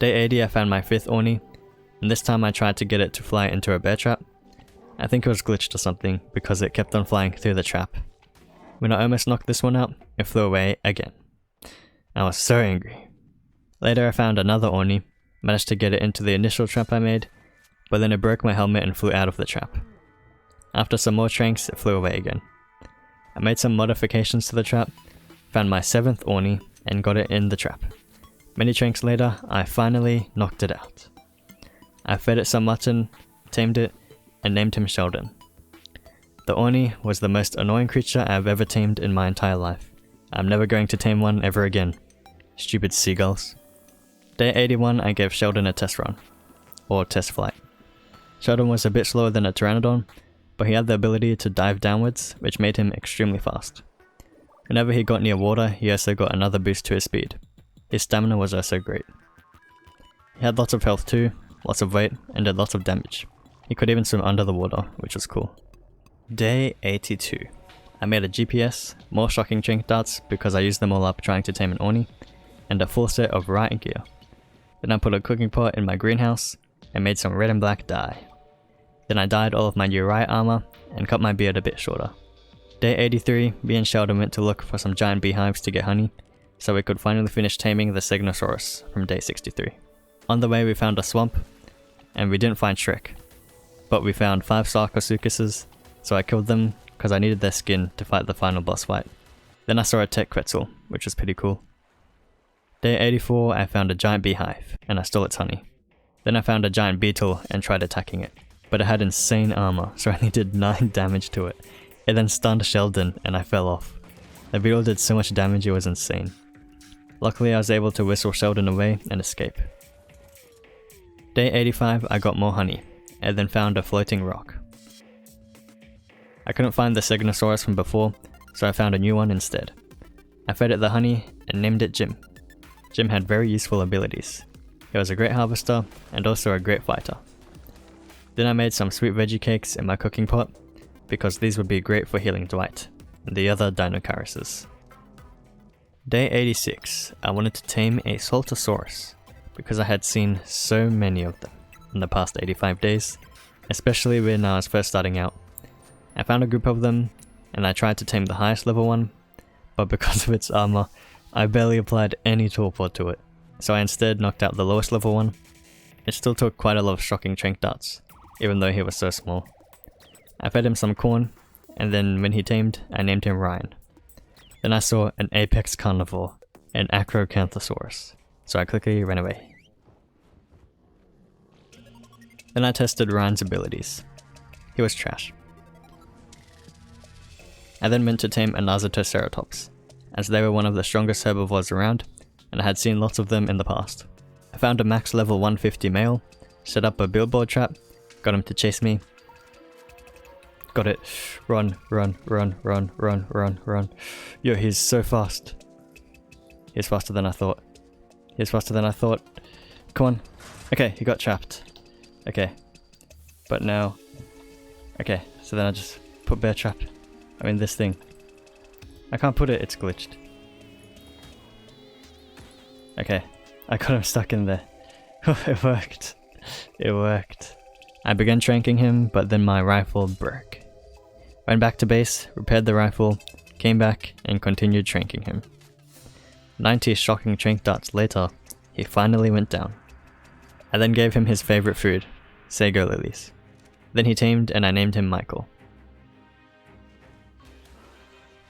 Day 80, I found my fifth Orni, and this time I tried to get it to fly into a bear trap. I think it was glitched or something, because it kept on flying through the trap. When I almost knocked this one out, it flew away again. I was so angry. Later I found another Orni, managed to get it into the initial trap I made, but then it broke my helmet and flew out of the trap. After some more tranks, it flew away again. I made some modifications to the trap, found my seventh Orni, and got it in the trap. Many tranks later, I finally knocked it out. I fed it some mutton, tamed it, and named him Sheldon. The Orni was the most annoying creature I've ever tamed in my entire life. I'm never going to tame one ever again. Stupid seagulls. Day 81, I gave Sheldon a test run, or test flight. Sheldon was a bit slower than a Pteranodon, but he had the ability to dive downwards, which made him extremely fast. Whenever he got near water, he also got another boost to his speed. His stamina was also great. He had lots of health too, lots of weight, and did lots of damage. He could even swim under the water, which was cool. Day 82. I made a GPS, more shocking drink darts because I used them all up trying to tame an Orni, and a full set of writing gear. Then I put a cooking pot in my greenhouse and made some red and black dye. Then I dyed all of my new riot armor and cut my beard a bit shorter. Day 83, me and Sheldon went to look for some giant beehives to get honey, so we could finally finish taming the Dinosaurs from day 63. On the way we found a swamp, and we didn't find Shrek, but we found 5 Sarcosuchuses, so I killed them because I needed their skin to fight the final boss fight. Then I saw a tech Quetzal, which was pretty cool. Day 84 I found a giant beehive, and I stole its honey. Then I found a giant beetle and tried attacking it, but it had insane armor, so I only did 9 damage to it. It then stunned Sheldon and I fell off. The beetle did so much damage it was insane. Luckily I was able to whistle Sheldon away and escape. Day 85 I got more honey, and then found a floating rock. I couldn't find the Dinosaurs from before, so I found a new one instead. I fed it the honey and named it Jim. Jim had very useful abilities. He was a great harvester and also a great fighter. Then I made some sweet veggie cakes in my cooking pot, because these would be great for healing Dwight and the other Dinocaruses. Day 86, I wanted to tame a Saltosaurus, because I had seen so many of them in the past 85 days, especially when I was first starting out. I found a group of them, and I tried to tame the highest level one, but because of its armor, I barely applied any torpor to it, so I instead knocked out the lowest level one. It still took quite a lot of shocking trank darts, even though he was so small. I fed him some corn, and then when he tamed, I named him Ryan. Then I saw an apex carnivore, an Acrocanthosaurus, so I quickly ran away. Then I tested Ryan's abilities. He was trash. I then went to tame a Narzotoceratops, as they were one of the strongest herbivores around, and I had seen lots of them in the past. I found a max level 150 male, set up a billboard trap, got him to chase me. Got it. Run, run, run, run, run, run, run. Yo, he's so fast. He's faster than I thought. He's faster than I thought. Come on. Okay, he got trapped. Okay. But now... Okay, so then I just put bear trap. I mean this thing. I can't put it, it's glitched. Okay, I got him stuck in there. It worked. It worked. I began tranking him, but then my rifle broke. Went back to base, repaired the rifle, came back, and continued tranking him. 90 shocking trank darts later, he finally went down. I then gave him his favorite food, sago lilies. Then he tamed and I named him Michael.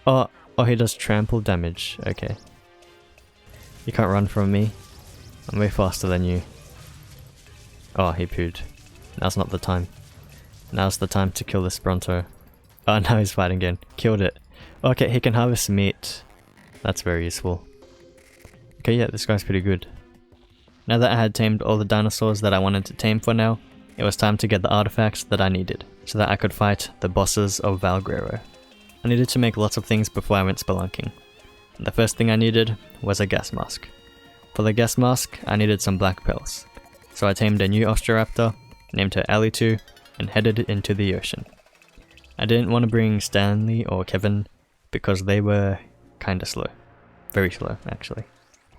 Oh, he does trample damage, okay. You can't run from me. I'm way faster than you. Oh, he pooed. Now's not the time. Now's the time to kill this Bronto. Oh, now he's fighting again. Killed it. Okay, he can harvest meat. That's very useful. Okay, yeah, this guy's pretty good. Now that I had tamed all the dinosaurs that I wanted to tame for now, it was time to get the artifacts that I needed, so that I could fight the bosses of Valguero. I needed to make lots of things before I went spelunking. And the first thing I needed was a gas mask. For the gas mask, I needed some black pearls. So I tamed a new Osteoraptor, named her Ellie2, and headed into the ocean. I didn't want to bring Stanley or Kevin because they were kinda slow. Very slow, actually.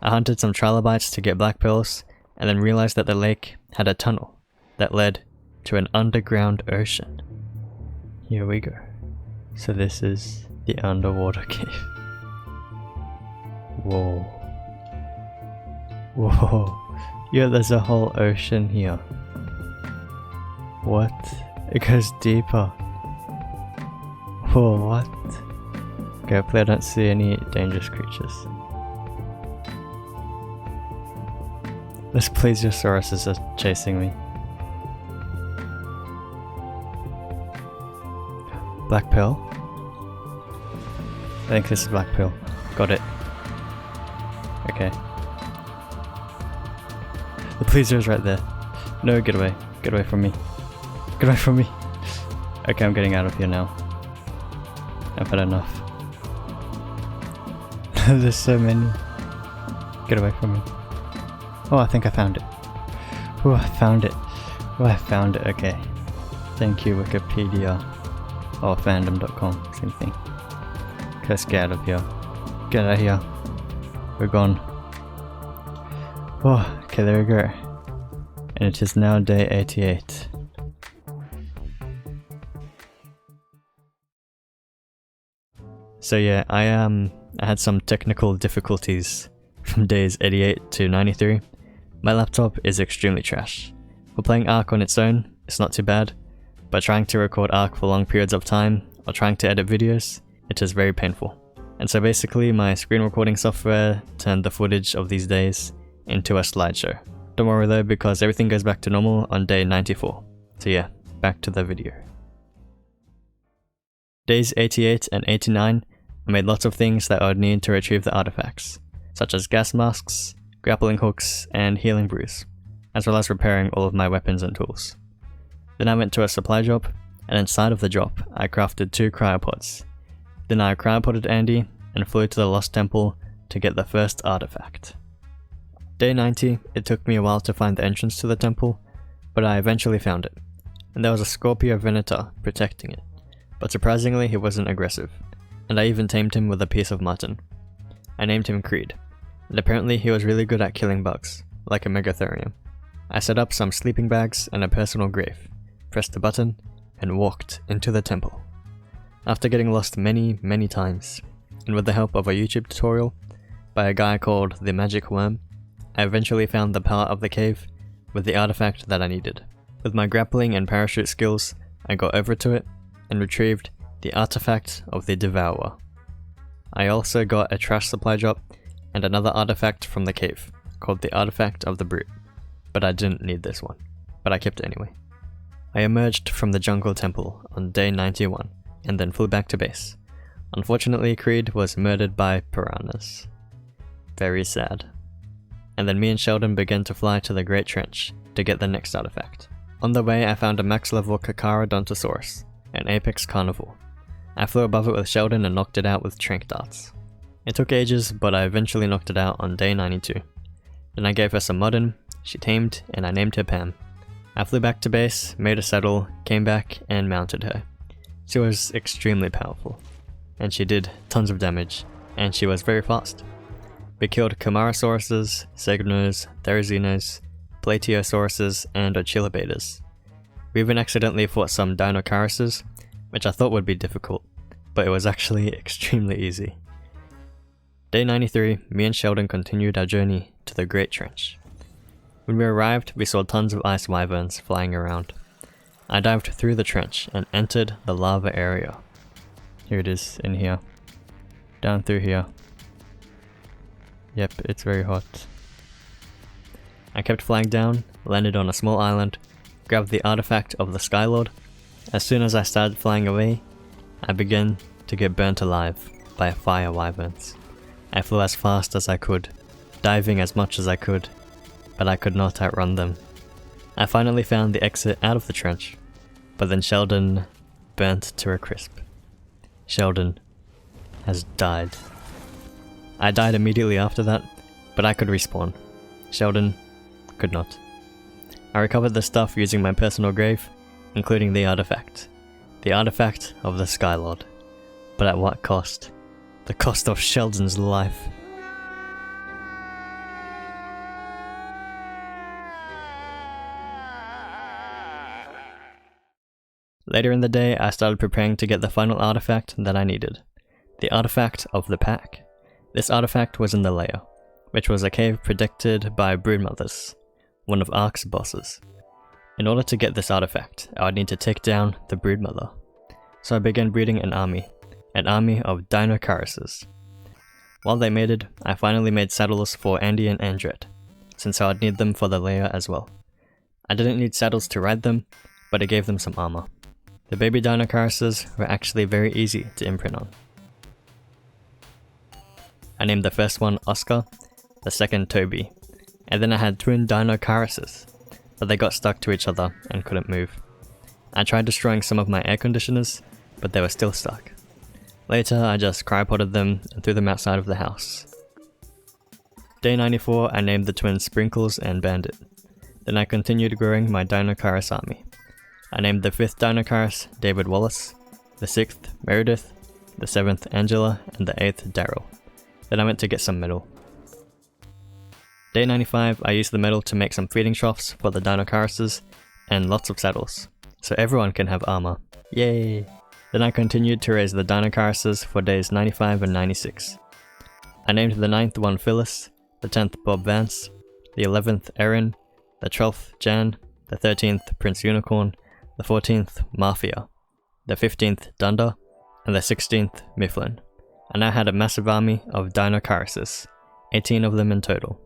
I hunted some trilobites to get black pearls, and then realized that the lake had a tunnel that led to an underground ocean. Here we go. So this is the underwater cave. Whoa. Whoa. Yeah, there's a whole ocean here. What? It goes deeper. Whoa, what? Okay, hopefully I don't see any dangerous creatures. Those pleiosauruses are chasing me. Black pearl? I think this is black pearl. Got it. Okay. The plesio's right there. No, get away. Get away from me. Get away from me. Okay, I'm getting out of here now. I've had enough. There's so many. Get away from me. Oh, I think I found it. Oh, I found it. Oh, I found it. Okay. Thank you, Wikipedia. Or fandom.com. Same thing. Let's get out of here. Get out of here. We're gone. Oh, okay, there we go. And it is now day 88. So yeah, I had some technical difficulties from days 88 to 93. My laptop is extremely trash. For playing ARK on its own, it's not too bad, but trying to record ARK for long periods of time, or trying to edit videos, it is very painful. And so basically my screen recording software turned the footage of these days into a slideshow. Don't worry though, because everything goes back to normal on day 94. So yeah, back to the video. Days 88 and 89, I made lots of things that I would need to retrieve the artifacts, such as gas masks, grappling hooks, and healing brews, as well as repairing all of my weapons and tools. Then I went to a supply drop, and inside of the drop, I crafted 2 cryopods. Then I cryopoded Andy, and flew to the Lost Temple to get the first artifact. Day 90, it took me a while to find the entrance to the temple, but I eventually found it, and there was a Scorpio Venator protecting it, but surprisingly he wasn't aggressive, and I even tamed him with a piece of mutton. I named him Creed, and apparently he was really good at killing bugs, like a Megatherium. I set up some sleeping bags and a personal grave, pressed the button, and walked into the temple. After getting lost many times, and with the help of a YouTube tutorial by a guy called the Magic Worm, I eventually found the power of the cave with the artifact that I needed. With my grappling and parachute skills, I got over to it and retrieved the artifact of the Devourer. I also got a trash supply drop and another artifact from the cave, called the Artifact of the Brute, but I didn't need this one, but I kept it anyway. I emerged from the jungle temple on day 91, and then flew back to base. Unfortunately, Creed was murdered by piranhas. Very sad. And then me and Sheldon began to fly to the Great Trench to get the next artifact. On the way I found a max level Kakara Dinosaurs, an apex carnivore. I flew above it with Sheldon and knocked it out with trank darts. It took ages, but I eventually knocked it out on day 92. Then I gave her some mutton, she tamed, and I named her Pam. I flew back to base, made a saddle, came back, and mounted her. She was extremely powerful, and she did tons of damage, and she was very fast. We killed Camarosauruses, Segnos, Therizinos, Plateosauruses, and Ochilibators. We even accidentally fought some Dinocaruses, which I thought would be difficult, but it was actually extremely easy. Day 93, me and Sheldon continued our journey to the Great Trench. When we arrived, we saw tons of ice wyverns flying around. I dived through the trench and entered the lava area. Here it is, in here. Down through here. Yep, it's very hot. I kept flying down, landed on a small island, grabbed the artifact of the Skylord. As soon as I started flying away, I began to get burnt alive by fire wyverns. I flew as fast as I could, diving as much as I could, but I could not outrun them. I finally found the exit out of the trench, but then Sheldon burnt to a crisp. Sheldon has died. I died immediately after that, but I could respawn. Sheldon could not. I recovered the stuff using my personal grave, including the artifact. The artifact of the Skylord. But at what cost? The cost of Sheldon's life. Later in the day, I started preparing to get the final artifact that I needed. The artifact of the pack. This artifact was in the lair, which was a cave protected by broodmothers, one of ARK's bosses. In order to get this artifact, I would need to take down the broodmother. So I began breeding an army of Dinocaruses. While they mated, I finally made saddles for Andy and Andret, since I would need them for the lair as well. I didn't need saddles to ride them, but it gave them some armor. The baby Dinocaruses were actually very easy to imprint on. I named the first one Oscar, the second Toby, and then I had twin Dinocaruses, but they got stuck to each other and couldn't move. I tried destroying some of my air conditioners, but they were still stuck. Later, I just cryopoded them and threw them outside of the house. Day 94, I named the twins Sprinkles and Bandit. Then I continued growing my Dinocarus army. I named the 5th Dinocarus David Wallace, the 6th Meredith, the 7th Angela, and the 8th Daryl. Then I went to get some metal. Day 95, I used the metal to make some feeding troughs for the Dinosaurs and lots of saddles, so everyone can have armor. Yay! Then I continued to raise the Dinosaurs for days 95 and 96. I named the 9th one Phyllis, the 10th Bob Vance, the 11th Erin, the 12th Jan, the 13th Prince Unicorn, the 14th Mafia, the 15th Dunder, and the 16th Mifflin. And I had a massive army of Dinosaurs, 18 of them in total.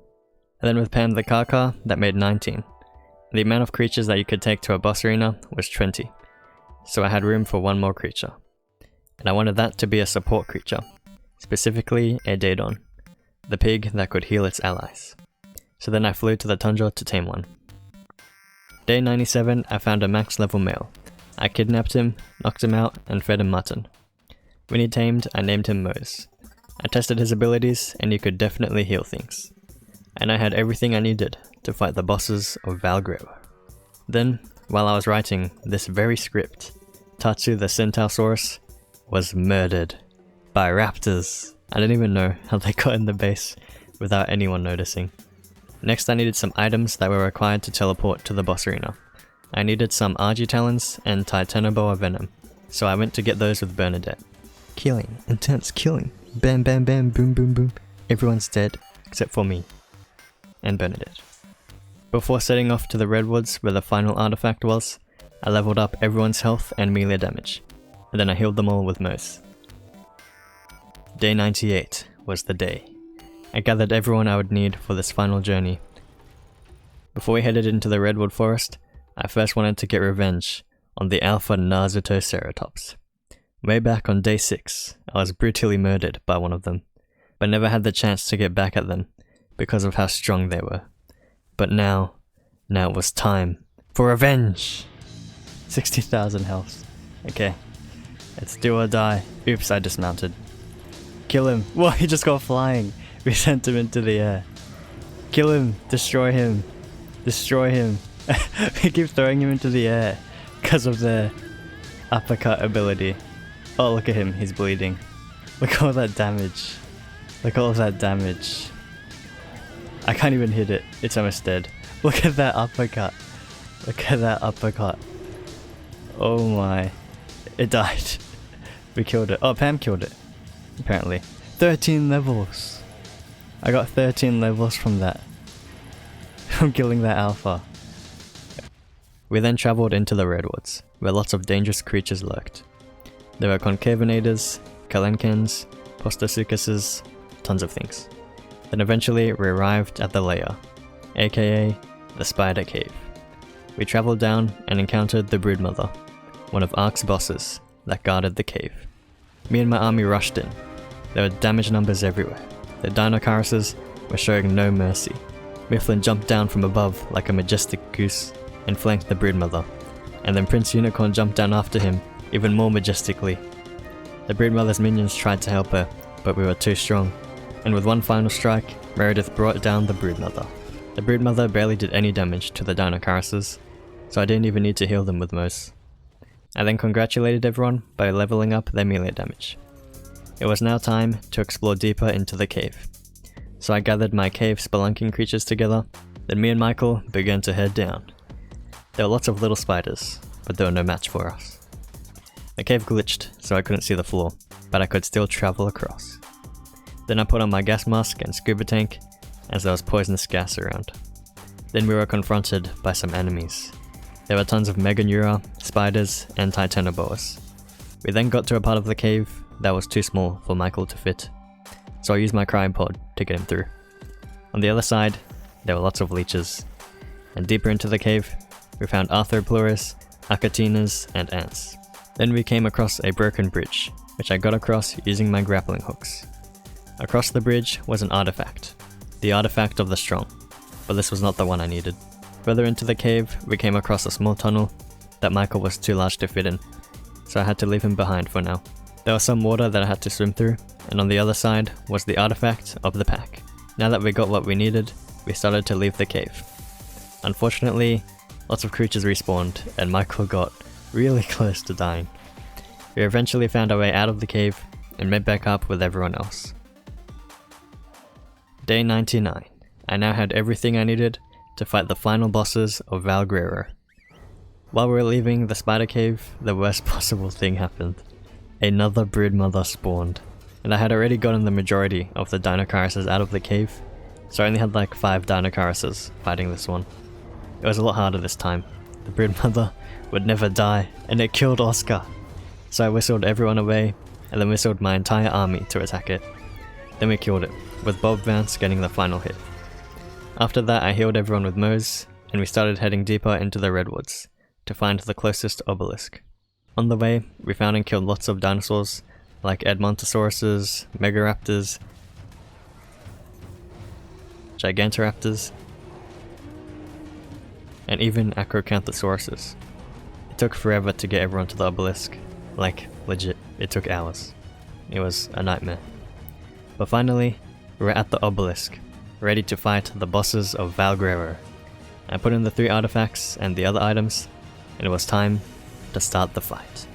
And then with Pam the Kaka, that made 19. The amount of creatures that you could take to a boss arena was 20, so I had room for one more creature. And I wanted that to be a support creature, specifically a Daedon, the pig that could heal its allies. So then I flew to the tundra to tame one. Day 97, I found a max level male. I kidnapped him, knocked him out, and fed him mutton. When he tamed, I named him Mose. I tested his abilities, and he could definitely heal things. And I had everything I needed to fight the bosses of Valgrave. Then, while I was writing this very script, Tatsu the Centaurosaurus was murdered by raptors. I didn't even know how they got in the base without anyone noticing. Next I needed some items that were required to teleport to the boss arena. I needed some Argy-talons and Titanoboa venom, so I went to get those with Bernadette. Killing, intense killing, bam bam bam, boom boom boom, everyone's dead except for me and Bernadette. Before setting off to the redwoods where the final artifact was, I leveled up everyone's health and melee damage, and then I healed them all with Mose. Day 98 was the day. I gathered everyone I would need for this final journey. Before we headed into the redwood forest, I first wanted to get revenge on the Alpha Narzutoceratops. Way back on day 6, I was brutally murdered by one of them, but never had the chance to get back at them because of how strong they were. But now it was time for revenge! 60,000 health. Okay, let's do or die. Oops, I dismounted. Kill him! Whoa, he just got flying! We sent him into the air. Kill him! Destroy him! Destroy him! We keep throwing him into the air because of their uppercut ability. Oh, look at him, he's bleeding. Look at all that damage. Look at all that damage. I can't even hit it, it's almost dead. Look at that uppercut. Look at that uppercut. Oh my. It died. We killed it. Oh, Pam killed it. Apparently. 13 levels. I got 13 levels from that. From killing that alpha. We then travelled into the redwoods, where lots of dangerous creatures lurked. There were concavenators, kalenkens, postosuchuses, tons of things. Then eventually we arrived at the lair, aka the Spider Cave. We travelled down and encountered the Broodmother, one of ARK's bosses that guarded the cave. Me and my army rushed in. There were damage numbers everywhere. The Dinosaurs were showing no mercy. Mifflin jumped down from above like a majestic goose and flanked the Broodmother, and then Prince Unicorn jumped down after him even more majestically. The Broodmother's minions tried to help her, but we were too strong, and with one final strike, Meredith brought down the Broodmother. The Broodmother barely did any damage to the Dinosaurs, so I didn't even need to heal them with Mose. I then congratulated everyone by leveling up their melee damage. It was now time to explore deeper into the cave. So I gathered my cave spelunking creatures together, then me and Michael began to head down. There were lots of little spiders, but they were no match for us. The cave glitched, so I couldn't see the floor, but I could still travel across. Then I put on my gas mask and scuba tank, as there was poisonous gas around. Then we were confronted by some enemies. There were tons of Meganeura, spiders, and Titanoboas. We then got to a part of the cave that was too small for Michael to fit, so I used my cryopod to get him through. On the other side, there were lots of leeches, and deeper into the cave, we found Arthropleuris, Acatinas, and ants. Then we came across a broken bridge, which I got across using my grappling hooks. Across the bridge was an artifact, the artifact of the strong, but this was not the one I needed. Further into the cave, we came across a small tunnel that Michael was too large to fit in, so I had to leave him behind for now. There was some water that I had to swim through, and on the other side was the artifact of the pack. Now that we got what we needed, we started to leave the cave. Unfortunately, lots of creatures respawned, and Michael got really close to dying. We eventually found our way out of the cave and met back up with everyone else. Day 99. I now had everything I needed to fight the final bosses of Valgrero. While we were leaving the spider cave, the worst possible thing happened. Another broodmother spawned, and I had already gotten the majority of the Dinosaurs out of the cave, so I only had like 5 Dinosaurs fighting this one. It was a lot harder this time. The broodmother would never die, and it killed Oscar. So I whistled everyone away, and then whistled my entire army to attack it. Then we killed it, with Bob Vance getting the final hit. After that I healed everyone with Moe's, and we started heading deeper into the redwoods, to find the closest obelisk. On the way, we found and killed lots of dinosaurs, like Edmontosauruses, Megaraptors, Gigantoraptors, and even Acrocanthosauruses. It took forever to get everyone to the obelisk, like legit, it took hours. It was a nightmare. But finally, we were at the obelisk, ready to fight the bosses of Valgrero. I put in the 3 artifacts and the other items, and it was time to start the fight.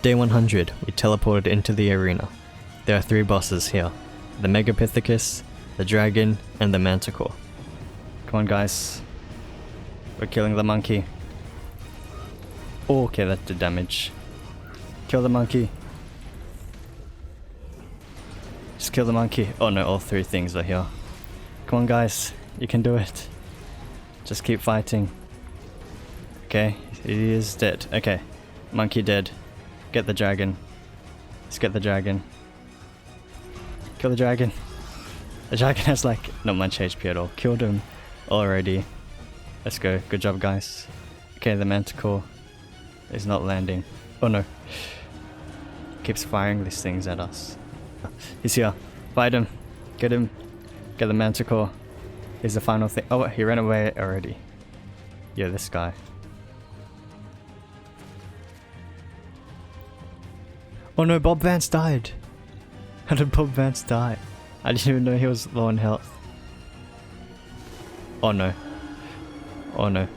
Day 100, we teleported into the arena. There are 3 bosses here, the Megapithecus, the Dragon, and the Manticore. Come on guys, we're killing the monkey. Oh, okay, that did damage. Kill the monkey. Just kill the monkey. Oh no, all 3 things are here. Come on guys, you can do it. Just keep fighting. Okay, he is dead. Okay, monkey dead. Get the dragon. Let's get the dragon. Kill the dragon. The dragon has like not much HP at all. Killed him already. Let's go. Good job guys. Okay, the Manticore is not landing. Oh no. Keeps firing these things at us. He's here. Fight him. Get him. Get the Manticore. He's the final thing. Oh, he ran away already. Yeah, this guy. Oh no, Bob Vance died. How did Bob Vance die? I didn't even know he was low on health. Oh no. Oh no.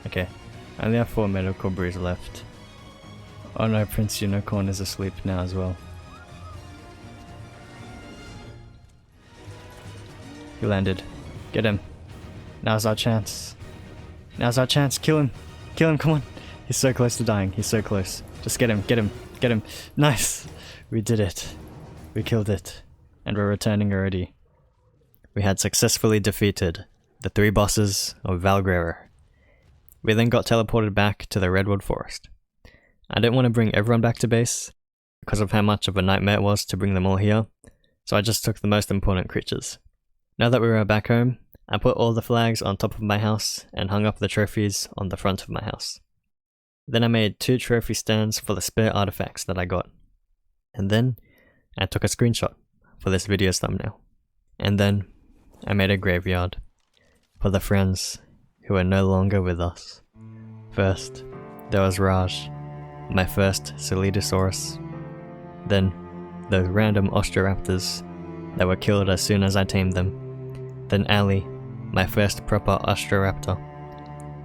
Okay. I only have 4 medical brews left. Oh no, Prince Unicorn is asleep now as well. He landed. Get him. Now's our chance. Now's our chance. Kill him. Kill him, come on. He's so close to dying. He's so close. Just get him. Get him. Get him. Nice. We did it. We killed it. And we're returning already. We had successfully defeated the 3 bosses of Valgrero. We then got teleported back to the Redwood Forest. I didn't want to bring everyone back to base because of how much of a nightmare it was to bring them all here, so I just took the most important creatures. Now that we were back home, I put all the flags on top of my house and hung up the trophies on the front of my house. Then I made 2 trophy stands for the spare artifacts that I got. And then I took a screenshot for this video's thumbnail. And then I made a graveyard for the friends who are no longer with us. First, there was Raj, my first Solidosaurus. Then, those random Osteoraptors that were killed as soon as I tamed them. Then Ali, my first proper Osteoraptor.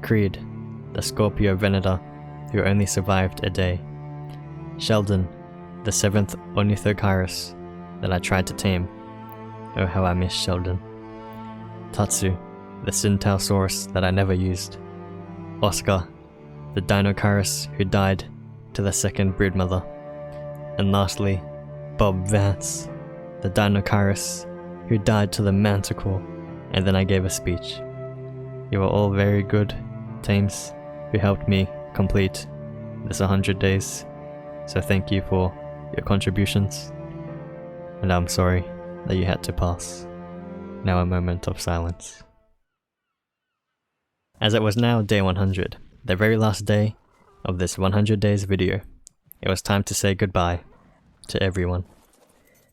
Creed, the Scorpio Venator, who only survived a day. Sheldon, the 7th Ornithochirus that I tried to tame. Oh how I miss Sheldon. Tatsu, the Centaurosaurus that I never used. Oscar, the Dinosaurs who died to the 2nd broodmother. And lastly, Bob Vance, the Dinosaurus who died to the Manticore. And then I gave a speech. You were all very good tames who helped me complete this 100 days. So thank you for your contributions. And I'm sorry that you had to pass. Now a moment of silence. As it was now day 100, the very last day of this 100 days video, it was time to say goodbye to everyone.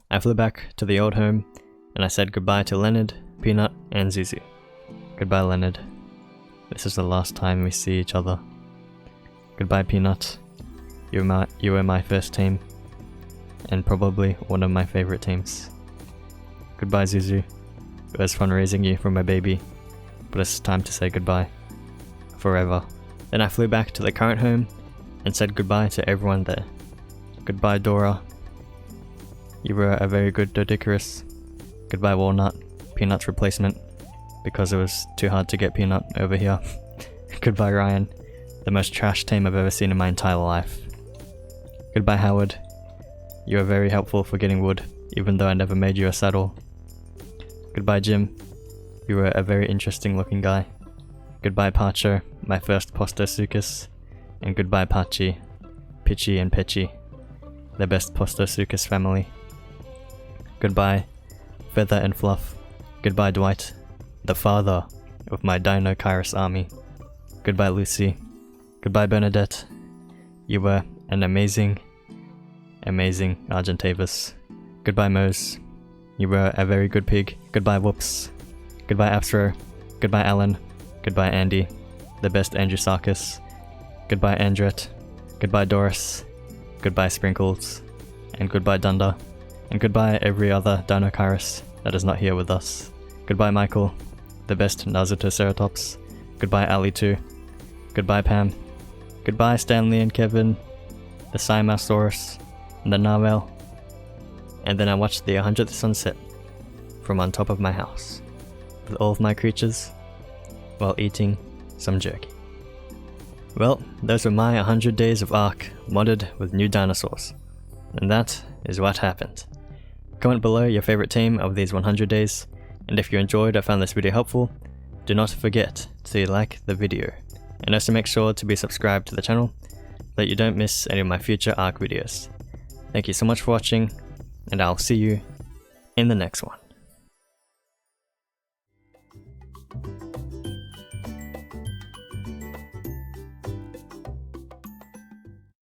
I flew back to the old home and I said goodbye to Leonard, Peanut, and Zuzu. Goodbye Leonard. This is the last time we see each other. Goodbye Peanut. You were my first team, and probably one of my favorite teams. Goodbye Zuzu. It was fun raising you from a baby, but it's time to say goodbye. Forever. Then I flew back to the current home and said goodbye to everyone there. Goodbye Dora. You were a very good Doedicurus. Goodbye Walnut, Peanut's replacement, because it was too hard to get Peanut over here. Goodbye Ryan, the most trash tame I've ever seen in my entire life. Goodbye Howard. You were very helpful for getting wood, even though I never made you a saddle. Goodbye Jim. You were a very interesting looking guy. Goodbye Pacho, my first Postosuchus. And goodbye Pachi, Pitchy and Petchy, the best Postosuchus family. Goodbye Feather and Fluff. Goodbye Dwight, the father of my Dinosaurs army. Goodbye Lucy. Goodbye Bernadette. You were an amazing Argentavis. Goodbye Mose. You were a very good pig. Goodbye Whoops. Goodbye Afro. Goodbye Alan. Goodbye Andy, the best Andrewsarchus. Goodbye Andret. Goodbye Doris. Goodbye Sprinkles. And goodbye Dunder. And goodbye every other Dinosaurus that is not here with us. Goodbye Michael, the best Nazutoceratops. Goodbye Ali too. Goodbye Pam. Goodbye Stanley and Kevin, the Cymasaurus, and the Narwhal. And then I watched the 100th sunset from on top of my house, with all of my creatures, while eating some jerky. Well, those were my 100 days of ARK modded with new dinosaurs. And that is what happened. Comment below your favorite team of these 100 days, and if you enjoyed or found this video helpful, do not forget to like the video, and also make sure to be subscribed to the channel so that you don't miss any of my future ARK videos. Thank you so much for watching, and I'll see you in the next one.